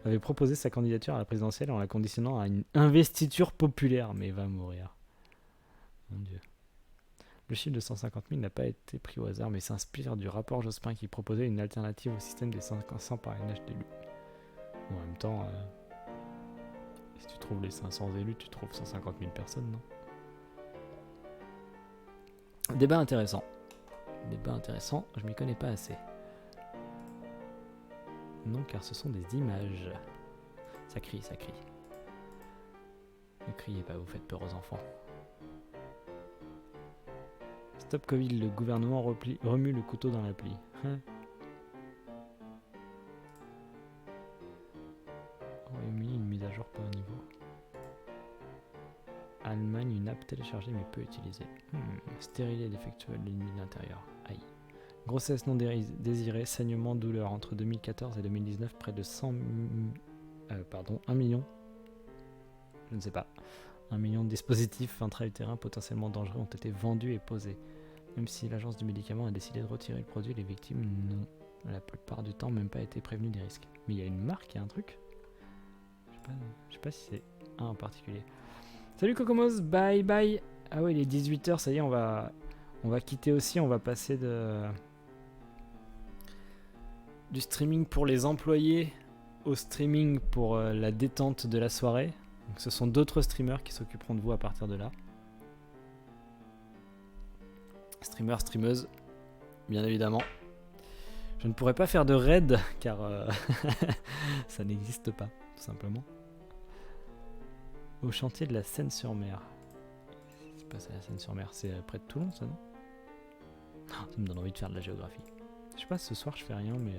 Avait proposé sa candidature à la présidentielle en la conditionnant à une investiture populaire. Mais va mourir. Mon Dieu. Le chiffre de 150 000 n'a pas été pris au hasard, mais s'inspire du rapport Jospin qui proposait une alternative au système des 500 parrainages d'élus. Bon, en même temps, si tu trouves les 500 élus, tu trouves 150 000 personnes, non? Débat intéressant. Débat intéressant, je m'y connais pas assez. Non, car ce sont des images. Ça crie, ça crie. Ne criez pas, vous faites peur aux enfants. Stop Covid, le gouvernement remue le couteau dans l'appli. Royaume-Uni, une mise à jour pas au niveau. Allemagne, une app téléchargée mais peu utilisée. Stérile et défectueux de l'ennemi de l'intérieur. Aïe. Grossesse non désirée, saignement, douleur. Entre 2014 et 2019, près de 1 million. Je ne sais pas. 1 million de dispositifs intra-utérins potentiellement dangereux ont été vendus et posés. Même si l'agence du médicament a décidé de retirer le produit, les victimes n'ont la plupart du temps même pas été prévenues des risques. Mais il y a une marque, il y a un truc. Je sais pas si c'est un en particulier. Salut Cocomos, bye bye. Ah ouais, il est 18h, ça y est, on va quitter aussi, on va passer du streaming pour les employés au streaming pour la détente de la soirée. Donc ce sont d'autres streamers qui s'occuperont de vous à partir de là. Streamers, streameuses, bien évidemment. Je ne pourrais pas faire de raid car ça n'existe pas, tout simplement. Au chantier de la Seine-sur-Mer. C'est pas ça la Seine-sur-Mer, c'est près de Toulon ça, non? Ça me donne envie de faire de la géographie. Je sais pas, ce soir je fais rien, mais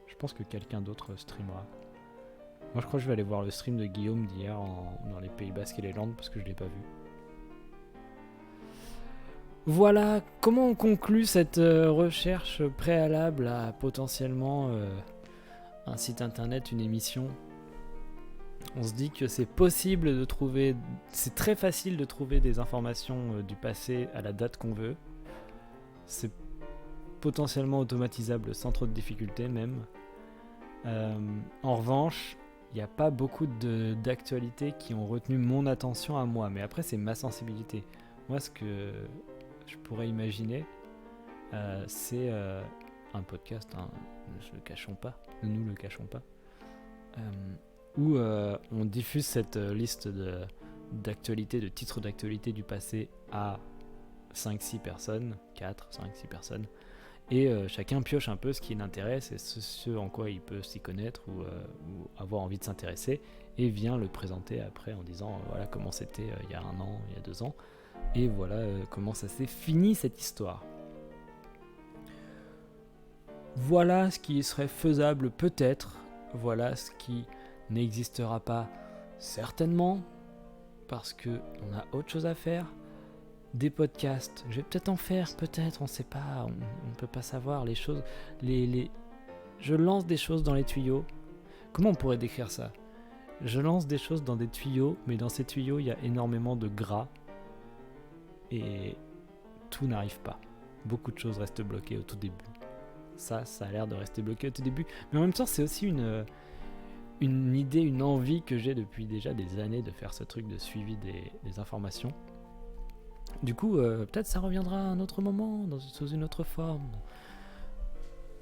je pense que quelqu'un d'autre streamera. Moi je crois que je vais aller voir le stream de Guillaume d'hier dans les Pays Basques et les Landes parce que je l'ai pas vu. Voilà, comment on conclut cette recherche préalable à potentiellement un site internet, une émission? On se dit que c'est possible de trouver, c'est très facile de trouver des informations du passé à la date qu'on veut. C'est potentiellement automatisable sans trop de difficultés même. En revanche, il n'y a pas beaucoup d'actualités qui ont retenu mon attention à moi. Mais après, c'est ma sensibilité. Moi, ce que je pourrais imaginer, c'est un podcast, hein, ne nous le cachons pas, où on diffuse cette liste d'actualités, de titres d'actualité du passé à 5-6 personnes, 4, 5, 6 personnes, et chacun pioche un peu ce qui l'intéresse et ce en quoi il peut s'y connaître ou avoir envie de s'intéresser, et vient le présenter après en disant voilà comment c'était il y a 1 an, il y a 2 ans, et voilà comment ça s'est fini cette histoire. Voilà ce qui serait faisable peut-être, voilà ce qui n'existera pas certainement, parce qu'on a autre chose à faire. Des podcasts, je vais peut-être en faire, peut-être, on sait pas, on peut pas savoir les choses. Je lance des choses dans les tuyaux. Comment on pourrait décrire ça? Je lance des choses dans des tuyaux, mais dans ces tuyaux, il y a énormément de gras. Et tout n'arrive pas. Beaucoup de choses restent bloquées au tout début. Ça a l'air de rester bloqué au tout début. Mais en même temps, c'est aussi une idée, une envie que j'ai depuis déjà des années de faire ce truc de suivi des informations. Du coup, peut-être ça reviendra à un autre moment, sous une autre forme.